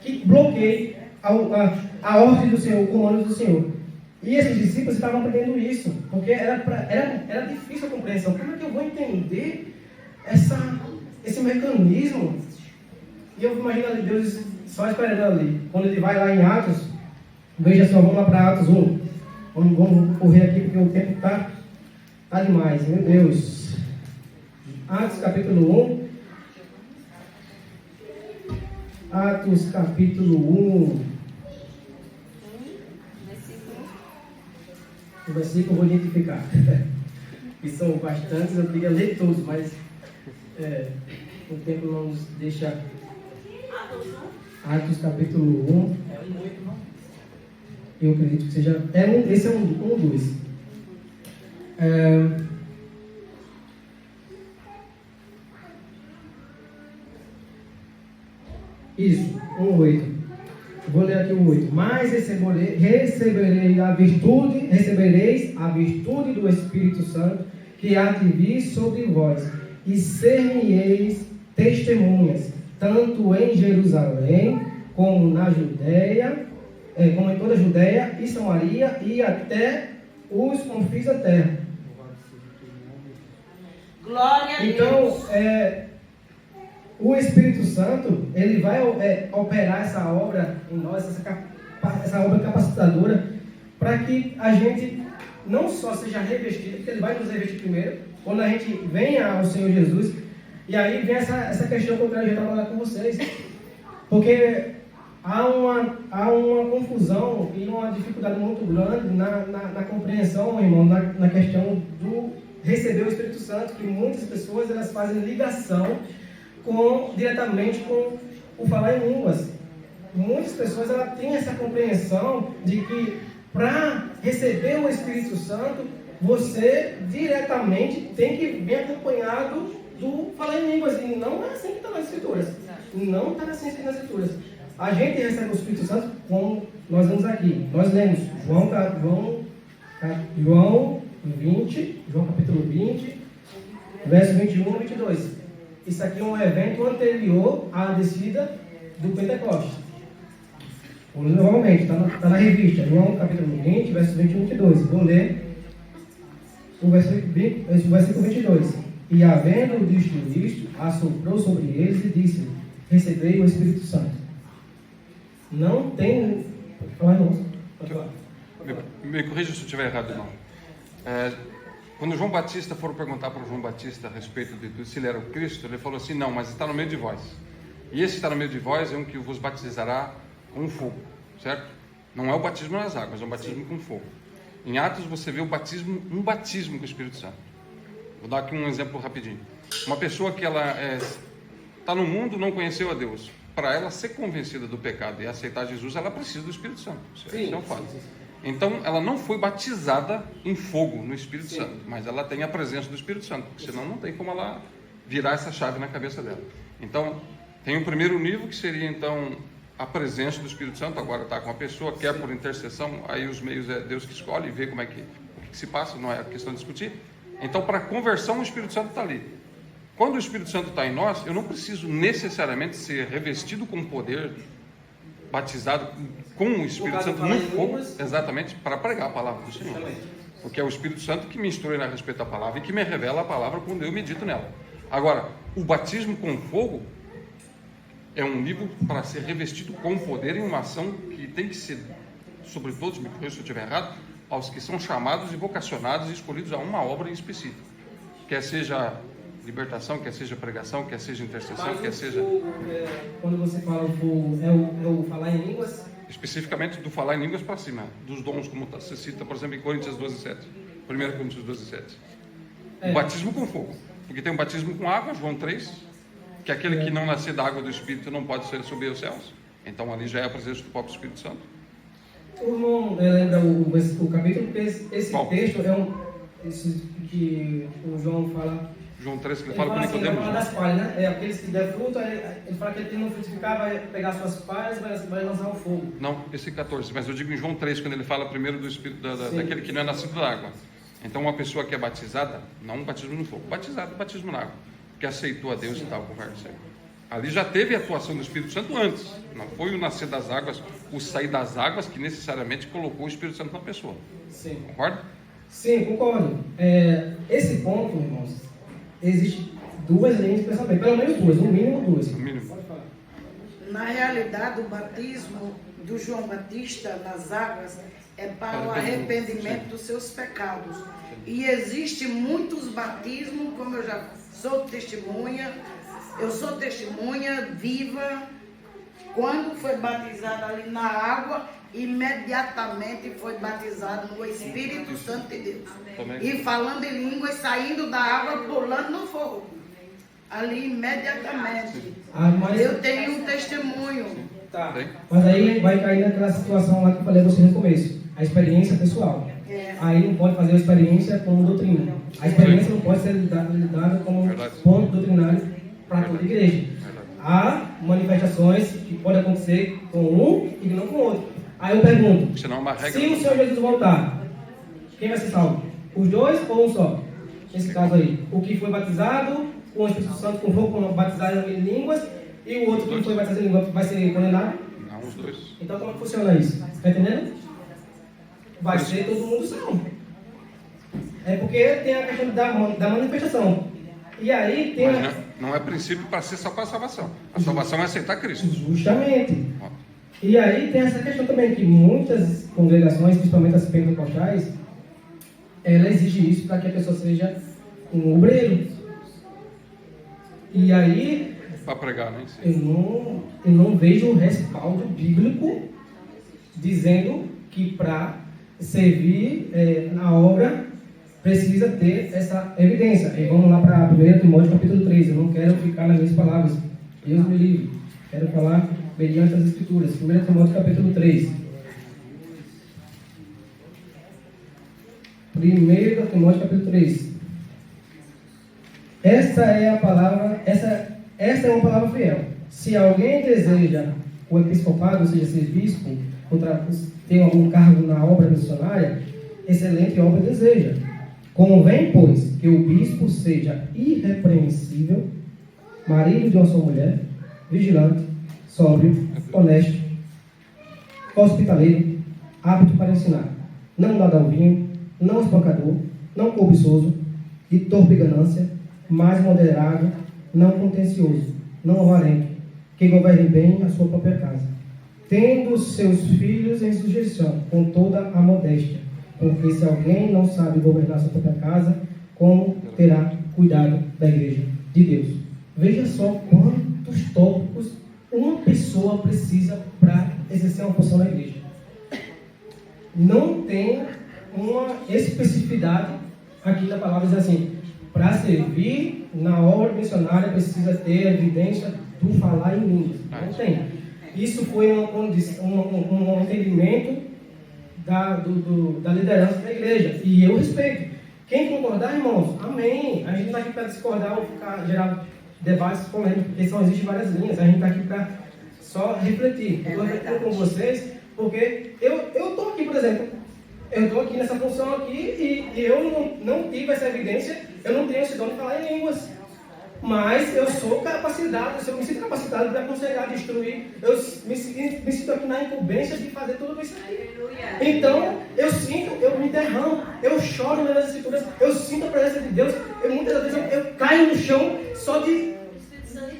que bloqueie a ordem do Senhor, o comando do Senhor. E esses discípulos estavam aprendendo isso, porque era difícil a compreensão. Como é que eu vou entender esse mecanismo? E eu imagino ali Deus só esperando ali. Quando ele vai lá em Atos, veja só, vamos lá para Atos 1. Vamos correr aqui porque o tempo está demais, meu Deus. Atos capítulo 1. Atos capítulo 1. O versículo eu vou identificar. E são bastantes, eu queria ler todos, mas o tempo não nos deixa. Atos capítulo 1. Eu acredito que seja. Esse é um dos. Isso, 1:8. Vou ler aqui o 8. Mas recebereis a virtude do Espírito Santo, que há de vir sobre vós, e ser-me-eis testemunhas, tanto em Jerusalém, como na Judeia, como em toda a Judeia e Samaria, e até os confins da terra. Glória a Então, Deus! o Espírito Santo, ele vai operar essa obra em nós, essa obra capacitadora, para que a gente não só seja revestido, porque ele vai nos revestir primeiro, quando a gente venha ao Senhor Jesus, e aí vem essa questão que eu quero já trabalhar com vocês, porque há uma confusão e uma dificuldade muito grande na compreensão, irmão, na questão do receber o Espírito Santo, que muitas pessoas elas fazem ligação diretamente com o falar em línguas. Muitas pessoas elas têm essa compreensão de que para receber o Espírito Santo, você diretamente tem que vir acompanhado do falar em línguas. E não é assim que está nas Escrituras. Não está assim nas Escrituras. A gente recebe o Espírito Santo como nós vemos aqui. Nós lemos João capítulo 20, verso 21 e 22. Isso aqui é um evento anterior à descida do Pentecostes. Normalmente, está na revista, João capítulo 20, verso 21 e 22. Vou ler o versículo 22. E havendo dito isto, assoprou sobre eles e disse: recebei o Espírito Santo. Não tem. Pode falar, irmão. Pode falar. Me corrija se eu estiver errado, irmão. Quando João Batista foram perguntar para João Batista a respeito de se ele era o Cristo, ele falou assim: não, mas está no meio de vós. E esse está no meio de vós é um que vos batizará com fogo, certo? Não é o batismo nas águas, é um batismo com fogo. Em Atos você vê um batismo com o Espírito Santo. Vou dar aqui um exemplo rapidinho. Uma pessoa que ela está no mundo, não conheceu a Deus. Para ela ser convencida do pecado e aceitar Jesus, ela precisa do Espírito Santo. Isso é um fato. Então, ela não foi batizada em fogo no Espírito Santo, mas ela tem a presença do Espírito Santo, porque senão não tem como ela virar essa chave na cabeça dela. Então, tem o primeiro nível, que seria, então, a presença do Espírito Santo. Agora está com a pessoa, quer por intercessão, aí os meios é Deus que escolhe e vê o que se passa, não é questão de discutir. Então, para a conversão, o Espírito Santo está ali. Quando o Espírito Santo está em nós, eu não preciso necessariamente ser revestido com poder, batizado com o Espírito Santo no fogo, exatamente, para pregar a palavra do Senhor. Porque é o Espírito Santo que me instrui a respeito da palavra e que me revela a palavra quando eu medito nela. Agora, o batismo com fogo é um nível para ser revestido com poder em uma ação que tem que ser, sobre todos, me corrija se eu estiver errado, aos que são chamados e vocacionados e escolhidos a uma obra em específico. Quer seja libertação, quer seja pregação, quer seja intercessão, quer seja... Quando você fala o fogo, é o falar em línguas, especificamente do falar em línguas para cima, dos dons, como se cita, por exemplo, em Coríntios 12:7. 1 Coríntios 12:7. O batismo com fogo, porque tem um batismo com água, João 3, que aquele que não nascer da água do Espírito não pode subir aos céus. Então ali já é a presença do próprio Espírito Santo. O irmão lembra o capítulo, porque esse Qual? texto esse que o João fala. João 3, que ele Ele fala com assim, Nicodemos. fala das palhas, né? Aqueles que der fruto, ele fala que ele não frutificar, vai pegar suas palhas e vai lançar o fogo. Não, esse 14, mas eu digo em João 3, quando ele fala primeiro do Espírito, daquele que não é nascido da água. Então uma pessoa que é batizada, não um batismo no fogo, batizado, batismo na água, que aceitou a Deus e tal, conversa. Ali já teve a atuação do Espírito Santo antes, não foi o nascer das águas, o sair das águas que necessariamente colocou o Espírito Santo na pessoa. Sim. Concorda? Sim, concordo. Esse ponto, irmãos, existe duas linhas de pensamento, pelo menos duas, no mínimo duas. No mínimo. Pode falar. Na realidade, o batismo do João Batista nas águas é para o arrependimento dos seus pecados. E existe muitos batismos, como eu já sou testemunha, eu sou testemunha viva. Quando foi batizado ali na água, imediatamente foi batizado no Espírito Santo de Deus. E falando em línguas, saindo da água, pulando no fogo. Ali imediatamente. Eu tenho um testemunho. Tá. Mas aí vai cair naquela situação lá que eu falei a você no começo, a experiência pessoal. Aí não pode fazer a experiência como doutrina. A experiência não pode ser dada como ponto doutrinário para toda a igreja. Há manifestações que podem acontecer com um e não com o outro. Aí eu pergunto, Senão é uma regra. se o Senhor Jesus voltar, quem vai ser salvo? Os dois ou um só? Nesse caso aí, o que foi batizado com o Espírito Santo, com fogo, batizado em línguas, e o outro que foi batizado em línguas vai ser condenado? Não, os dois. Então como é que funciona isso? Está entendendo? Vai ser todo mundo salvo. É porque tem a questão da manifestação. E aí tem Mas não é princípio para ser só para a salvação. A salvação é aceitar Cristo. Justamente. E aí tem essa questão também que muitas congregações, principalmente as pentecostais, ela exige isso para que a pessoa seja um obreiro. E aí Para pregar, né? eu não vejo o respaldo bíblico dizendo que para servir na obra precisa ter essa evidência. E vamos lá para 1 Timóteo capítulo 3. Eu não quero ficar nas minhas palavras. Deus me livre. Quero falar mediante as Escrituras. 1 Timóteo capítulo 3. 1 Timóteo capítulo 3. Essa é a palavra, essa é uma palavra fiel. Se alguém deseja o episcopado, ou seja, ser bispo, ter algum cargo na obra missionária, excelente obra deseja. Convém, pois, que o bispo seja irrepreensível, marido de uma só mulher, vigilante, sóbrio, honesto, hospitaleiro, apto para ensinar, não dado ao vinho, não espancador, não cobiçoso, de torpe ganância, mais moderado, não contencioso, não avarento, que governe bem a sua própria casa, tendo seus filhos em sujeição, com toda a modéstia, porque se alguém não sabe governar sua própria casa, como terá cuidado da igreja de Deus? Veja só quantos tópicos uma pessoa precisa para exercer uma função na igreja. Não tem uma especificidade aqui da palavra, diz assim, para servir na obra missionária precisa ter a evidência do falar em línguas. Não tem. Isso foi um entendimento da liderança da igreja. E eu respeito. Quem concordar, irmãos, amém. A gente não está aqui para discordar ou gerar debates polêmicos, porque só existem várias linhas. A gente está aqui para só refletir. Eu estou refletindo com vocês, porque eu estou aqui, por exemplo, eu estou aqui nessa função aqui e eu não tive essa evidência, eu não tenho esse dom de falar em línguas. Mas eu sou capacitado, eu me sinto capacitado para aconselhar, de instruir. Eu me sinto aqui na incumbência de fazer tudo isso aí. Então, eu me derramo, eu choro nas Escrituras, eu sinto a presença de Deus. Muitas vezes eu caio no chão só de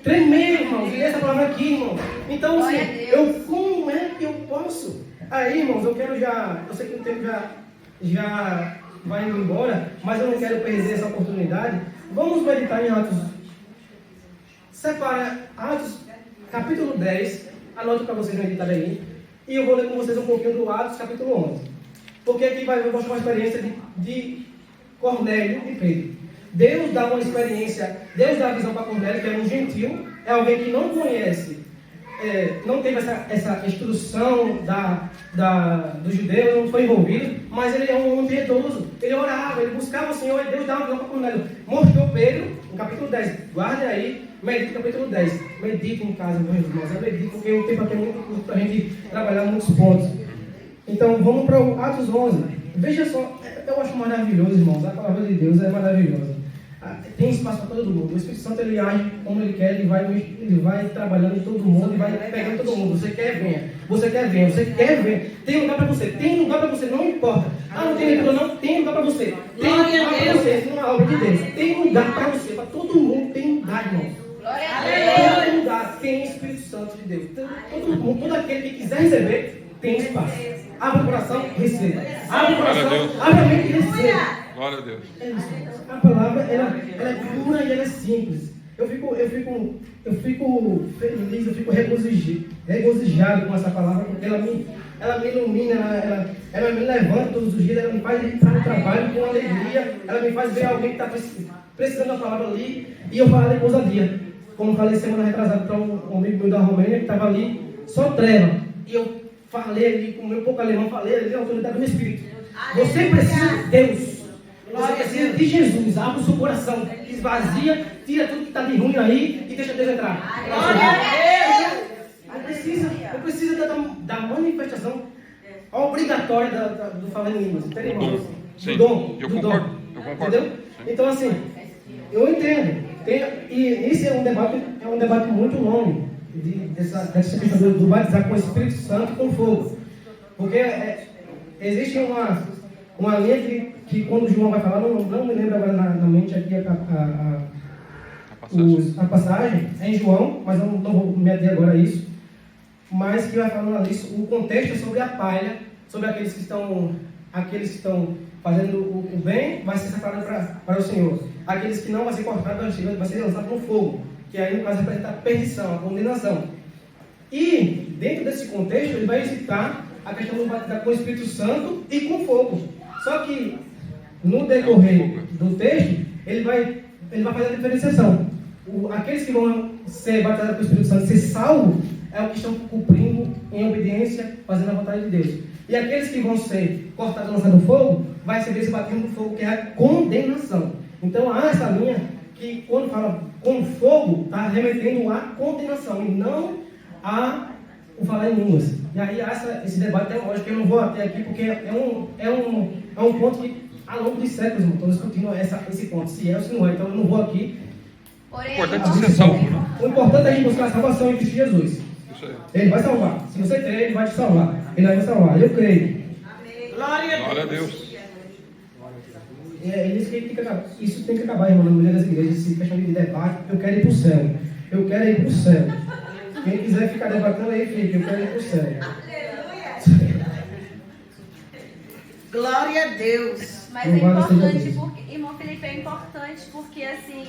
tremer, irmãos, e essa palavra aqui, irmão. Então, assim, como é que eu posso? Aí, irmãos, eu sei que o tempo já vai indo embora, mas eu não quero perder essa oportunidade. Vamos meditar em Atos. Separa Atos, capítulo 10, anota para vocês meditarem aí. E eu vou ler com vocês um pouquinho do Atos, capítulo 11. Porque aqui vai mostrar uma experiência de Cornélio e Pedro. Deus dá uma experiência, Deus dá a visão para Cornélio, que é um gentil, é alguém que não conhece, não teve essa instrução do judeu, não foi envolvido, mas ele é um homem piedoso. Ele orava, ele buscava o Senhor e Deus dá uma visão para Cornélio. Mostrou Pedro, no capítulo 10. Guardem aí, medite no capítulo 10. Medite em casa, meus irmãos. Eu medito porque o tempo aqui é muito curto para a gente trabalhar muitos pontos. Então, vamos para o Atos 11. Veja só, eu acho maravilhoso, irmãos. A palavra de Deus é maravilhosa. Tem espaço para todo mundo. O Espírito Santo, ele age como ele quer, ele vai trabalhando em todo mundo, e vai pegando todo mundo. Você quer, venha. Você quer, venha. Você quer, venha. Tem lugar para você. Tem lugar para você, não importa. Não tem leitura, não. Tem lugar para você. Tem lugar para você. Isso não é obra de Deus. Tem lugar para você. Para todo mundo tem lugar, irmão. Glória a Deus. Todo lugar tem Espírito Santo de Deus. Todo mundo, todo aquele que quiser receber, tem espaço. Abre o coração, receba. Abre o coração, abre a mente e receba. Glória a Deus. É isso. A palavra, ela é pura e ela é simples. Eu fico feliz, eu fico regozijado com essa palavra, porque ela me ilumina, ela me levanta todos os dias, ela me faz entrar no trabalho com alegria, ela me faz ver alguém que está precisando da palavra ali, e eu falar de ousadia. Como eu falei semana retrasada para um amigo meu da Romênia, que estava ali, só treva. E eu falei ali, com o meu pouco alemão, falei ali, a autoridade do Espírito. Você precisa de Deus. Você precisa de Jesus. Abre o seu coração, esvazia, tira tudo que está de ruim aí e deixa Deus entrar. Eu preciso da manifestação obrigatória do falar em línguas. Entendeu, irmãos? Sim, do dom. eu do concordo. dom. Eu concordo. Entendeu? Então, assim, eu entendo. E esse é um debate muito longo, dessa questão do batizar com o Espírito Santo e com fogo. Porque existe uma linha que quando João vai falar, não me lembro agora na mente aqui a passagem, é em João, mas eu não vou me ater agora a isso, mas que vai falando ali, o contexto é sobre a palha, sobre aqueles que estão fazendo o bem, vai ser separado para o Senhor. Aqueles que não, vai ser cortado, vai ser lançado no fogo, que aí no caso representa a perdição, a condenação. E dentro desse contexto, ele vai citar a questão do batizar com o Espírito Santo e com fogo. Só que no decorrer do texto, ele vai fazer a diferenciação. Aqueles que vão ser batizados com o Espírito Santo, ser salvos, é o que estão cumprindo em obediência, fazendo a vontade de Deus. E aqueles que vão ser cortados, lançados no fogo, vai receber esse batismo do fogo, que é a condenação. Então há essa linha que, quando fala com fogo, está remetendo à condenação e não o falar em línguas. E aí há esse debate teológico que eu não vou até aqui, porque é um ponto que, ao longo de séculos, estão discutindo esse ponto, se é ou se não é. Então eu não vou aqui. O importante é ser salvo, né? O importante é a gente buscar a salvação em Cristo Jesus. Isso aí. Ele vai salvar. Se você crer, ele vai te salvar. Ele vai te salvar. Eu creio. Glória a Deus. É isso que isso tem que acabar, irmão, na mulher das igrejas, essa questão de debate. Eu quero ir para o céu. Eu quero ir para o céu. Quem quiser ficar debatendo aí, fica. Eu quero ir para o céu. Glória a Deus. Mas é importante, porque, irmão Felipe, é importante porque, assim,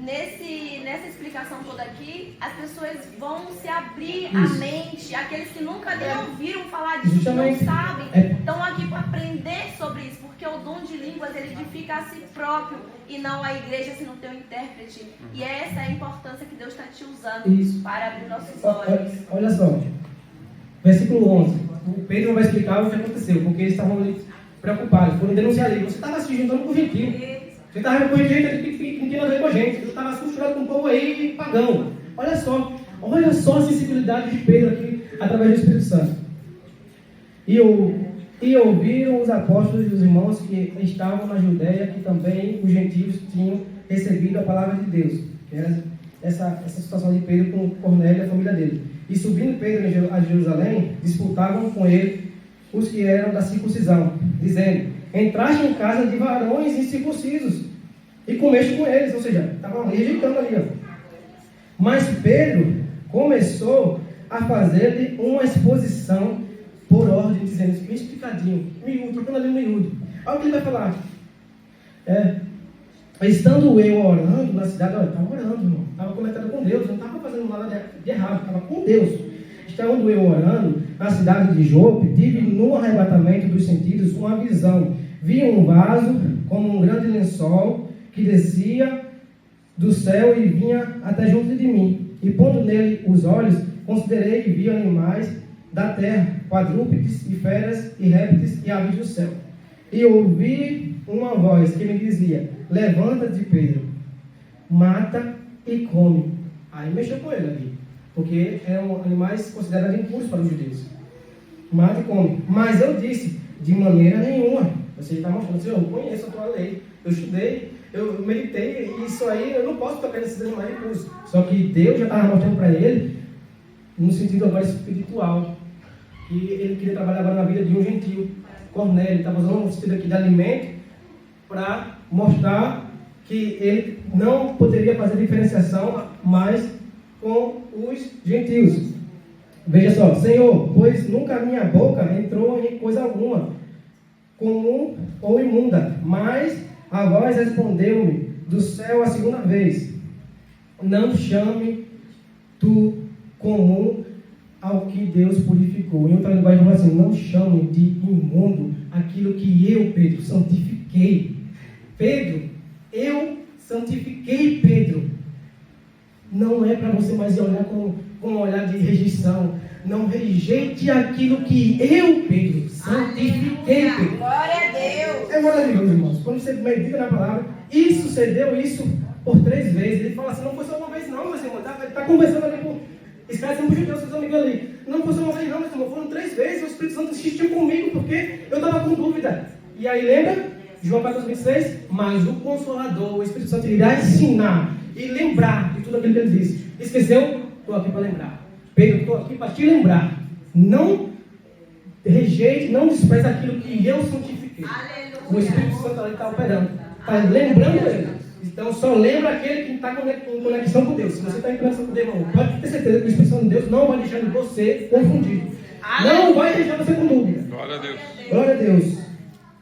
nessa explicação toda aqui, as pessoas vão se abrir a mente, aqueles que nunca nem ouviram falar disso, que não sabem, estão aqui para aprender sobre isso, porque o dom de línguas, ele edifica a si próprio, e não a igreja se não tem um intérprete. E essa é a importância que Deus está te usando para abrir nossos olhos. Olha só, versículo 11, o Pedro vai explicar o que aconteceu, porque eles estavam ali preocupados, foram denunciar ele. Você estava se juntando com o gentil. Você estava com gente que não tinha nada a ver com a gente. Você estava se misturando com um povo aí pagão. Olha só a sensibilidade de Pedro aqui, através do Espírito Santo. E ouviram os apóstolos e os irmãos que estavam na Judéia, que também os gentios tinham recebido a palavra de Deus. Que era essa situação de Pedro com Cornélio e a família dele. E subindo Pedro a Jerusalém, disputavam com ele os que eram da circuncisão, dizendo: entraste em casa de varões incircuncisos e comeste com eles. Ou seja, estavam rejeitando ali. Mas Pedro começou a fazer-lhe uma exposição por ordem, dizendo, bem explicadinho, miúdo, trocando ali um miúdo. Olha o que ele vai falar. Estando eu orando na cidade, eu estava orando, irmão. Estava comentando com Deus, não estava fazendo nada de errado, estava com Deus. Estando eu orando, na cidade de Jope, tive no arrebatamento dos sentidos uma visão. Vi um vaso como um grande lençol que descia do céu e vinha até junto de mim. E pondo nele os olhos, considerei e vi animais da terra, quadrúpedes e feras e répteis e aves do céu. E ouvi uma voz que me dizia: levanta-te, Pedro, mata e come. Aí mexeu com ele ali, porque eram animais considerados impuros para os judeus. Mata e come. Mas eu disse: de maneira nenhuma. Você está mostrando, Senhor, eu conheço a tua lei, eu estudei, eu meditei, isso aí eu não posso tocar nesses animais impuros. Só que Deus já estava mostrando para ele, no sentido agora espiritual, que ele queria trabalhar agora na vida de um gentil. Cornélio estava usando um sentido aqui de alimento para mostrar que ele não poderia fazer diferenciação mais com os gentios. Veja só: Senhor, pois nunca a minha boca entrou em coisa alguma, comum ou imunda, mas a voz respondeu-me do céu a segunda vez: não chame tu comum ao que Deus purificou. Em outra linguagem, fala assim: não chame de imundo aquilo que eu, Pedro, santifiquei. Pedro, eu santifiquei Pedro. Não é para você mais olhar com um olhar de rejeição. Não rejeite aquilo que eu, Pedro, santifiquei, Pedro. Glória a Deus. É maravilhoso, irmãos. Quando você medita na palavra, isso sucedeu isso por 3 vezes. Ele fala assim: não foi só uma vez, não, meu irmão. Está conversando ali com esse cara, sendo judeu, seus amigos ali. Não foi só uma vez, não, meu irmão. Foram 3 vezes. O Espírito Santo insistiu comigo porque eu estava com dúvida. E aí, lembra? João 14:26. Mas o Consolador, o Espírito Santo, irá ensinar e lembrar de tudo aquilo que ele disse. Esqueceu? Estou aqui para lembrar. Pedro, estou aqui para te lembrar. Não rejeite, não despreze aquilo que eu santifiquei. Aleluia. O Espírito Santo ali está operando. Está lembrando ele. Então só lembra aquele que está em conexão com Deus. Se você está em conexão com Deus, irmão, pode ter certeza que o Espírito Santo de Deus não vai deixar você confundido. Não vai deixar você com dúvida. Glória a Deus. Glória a Deus.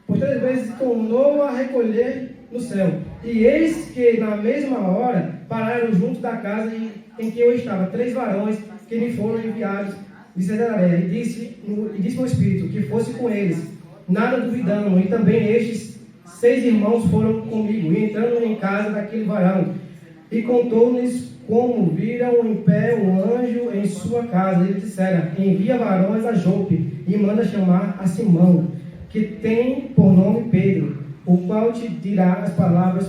Por 3 vezes tornou a recolher no céu. E eis que na mesma hora pararam junto da casa em que eu estava 3 varões que me foram enviados de Cesareia. E disse ao Espírito que fosse com eles, nada duvidando. E também estes 6 irmãos foram comigo, e entrando em casa daquele varão, e contou-lhes como viram em pé um anjo em sua casa. Eles disseram: envia varões a Jope e manda chamar a Simão, que tem por nome Pedro, o qual te dirá as palavras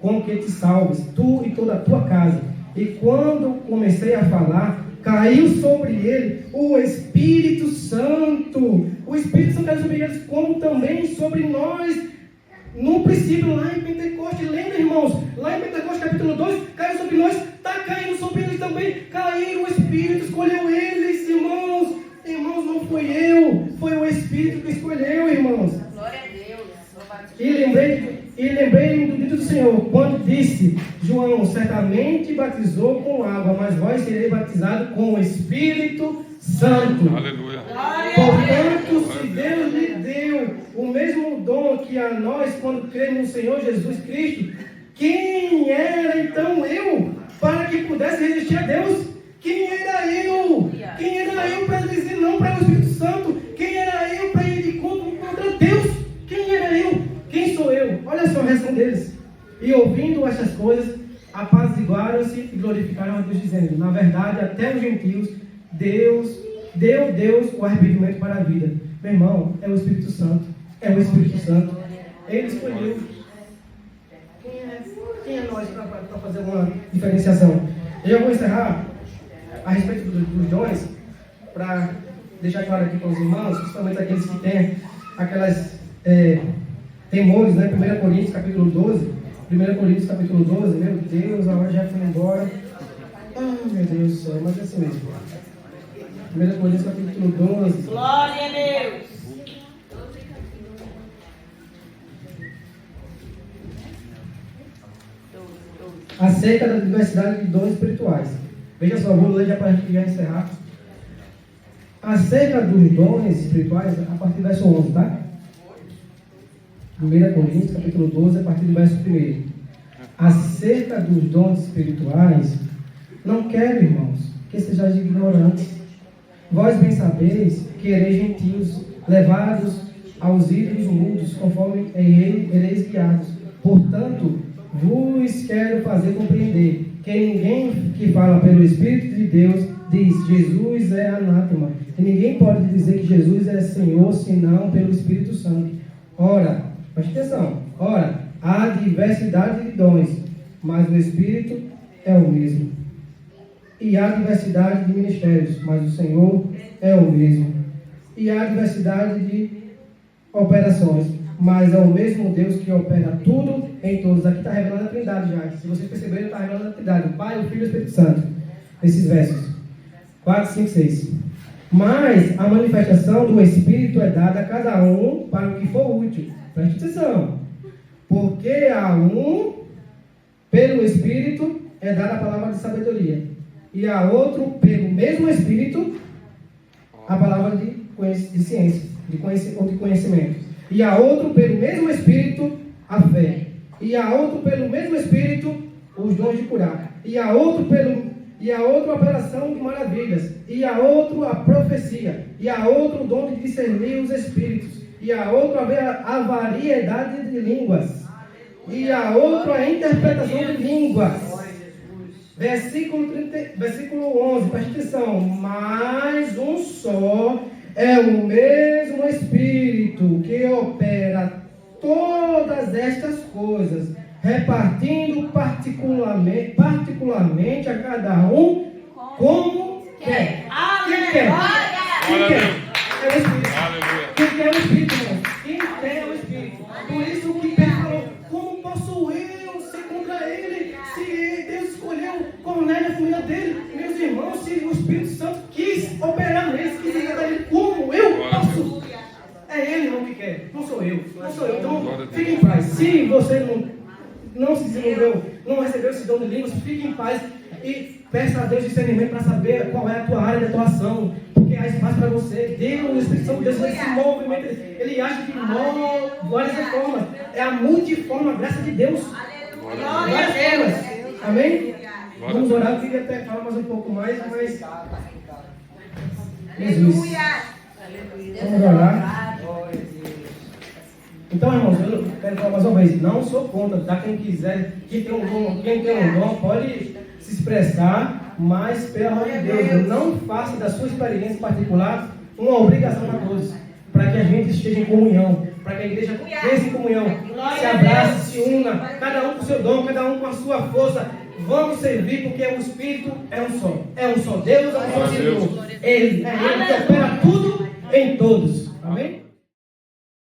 com que te salves, tu e toda a tua casa. E quando comecei a falar, caiu sobre ele o Espírito Santo. O Espírito Santo caiu sobre eles, como também sobre nós. No princípio, lá em Pentecostes, lembra, irmãos? Lá em Pentecostes, capítulo 2, caiu sobre nós, está caindo sobre eles também. Caiu, o Espírito escolheu eles, irmãos. Irmãos, não fui eu, foi o Espírito que escolheu, irmãos. Glória a Deus. E lembrei-me do dito do Senhor, quando disse: João certamente batizou com água, mas vós sereis batizados com o Espírito Santo. Aleluia. Portanto, se Deus lhe deu o mesmo dom que a nós quando cremos no Senhor Jesus Cristo, quem era então eu para que pudesse resistir a Deus? Quem era eu? Quem era eu para dizer não para o Espírito Santo? Quem era eu para ir de contra Deus? Quem era eu? Quem sou eu? Olha só a reação deles. E ouvindo estas coisas, apaziguaram-se e glorificaram a Deus, dizendo: na verdade, até os gentios, Deus o arrependimento para a vida. Meu irmão, é o Espírito Santo. É o Espírito Santo. Ele escolheu. Quem é nós para fazer uma diferenciação? Eu vou encerrar a respeito dos dons, para deixar claro aqui para os irmãos, principalmente aqueles que têm aquelas temores, né? 1 Coríntios capítulo 12. 1 Coríntios capítulo 12, meu Deus, a hora já foi embora. Meu Deus do céu, mas é assim mesmo. 1 Coríntios capítulo 12. Glória a Deus. Acerca da diversidade de dons espirituais. Veja só, vou ler já para a gente já encerrar. Acerca dos dons espirituais, a partir do verso 11, tá? 1 Coríntios capítulo 12, a partir do verso 1. Acerca dos dons espirituais, não quero, irmãos, que sejais ignorantes. Vós bem sabeis que ereis gentios, levados aos ídolos mudos, conforme ereis guiados. Portanto, vos quero fazer compreender que ninguém que fala pelo Espírito de Deus diz Jesus é anátema. E ninguém pode dizer que Jesus é Senhor senão pelo Espírito Santo. Ora, preste atenção, há diversidade de dons, mas o Espírito é o mesmo. E há diversidade de ministérios, mas o Senhor é o mesmo. E há diversidade de operações, mas é o mesmo Deus que opera tudo em todos. Aqui está revelando a Trindade já. Se vocês perceberem, está revelando a Trindade, o Pai, o Filho e o Espírito Santo. Nesses versos 4, 5, 6. Mas a manifestação do Espírito é dada a cada um para o que for útil. Preste atenção. Porque a um, pelo Espírito, é dada a palavra de sabedoria. E a outro, pelo mesmo Espírito, a palavra de ciência, ou de conhecimento. E a outro, pelo mesmo Espírito, a fé. E a outro, pelo mesmo Espírito, os dons de curar. E a outro, a operação de maravilhas. E a outro, a profecia. E a outro, o dom de discernir os espíritos. E a outro, a variedade de línguas. E a outro, a interpretação de línguas. Versículo 11, preste atenção. Mas um só é o mesmo Espírito que opera todas estas coisas, repartindo particularmente a cada um como quer. Quem quer? Quem quer? É o Espírito. Quem quer é o Espírito, irmão. Quem quer é o Espírito. Por isso que Pedro falou: como posso eu ser contra ele? Se Deus escolheu Cornélio, a família dele, meus irmãos, se o Espírito Santo quis operar nele, se quis agradar ele, como eu posso? É ele, irmão, que quer. Não sou eu. Então, fique em paz. Se você não se desenvolveu, não recebeu esse dom de línguas, fique em paz e peça a Deus discernimento para saber qual é a tua área de atuação. Porque há espaço para você. Deus, o Espírito Santo de Deus, ele se movimenta. Ele acha que move várias formas. É a multiforme graça de Deus. Várias formas. Amém? Vamos orar. Eu queria até falar mais um pouco mais, mas... Jesus. Vamos orar. Então, irmãos, eu quero falar mais uma vez, não sou contra, tá? Quem quiser, quem tem um dom pode se expressar, mas, pelo amor de Deus, não faça da sua experiência particular uma obrigação para todos, para que a gente esteja em comunhão, para que a igreja esteja em comunhão, se abrace, se una, cada um com o seu dom, cada um com a sua força. Vamos servir, porque o Espírito é um só. É um só Deus, é um só Senhor. Ele que opera tudo em todos. Amém?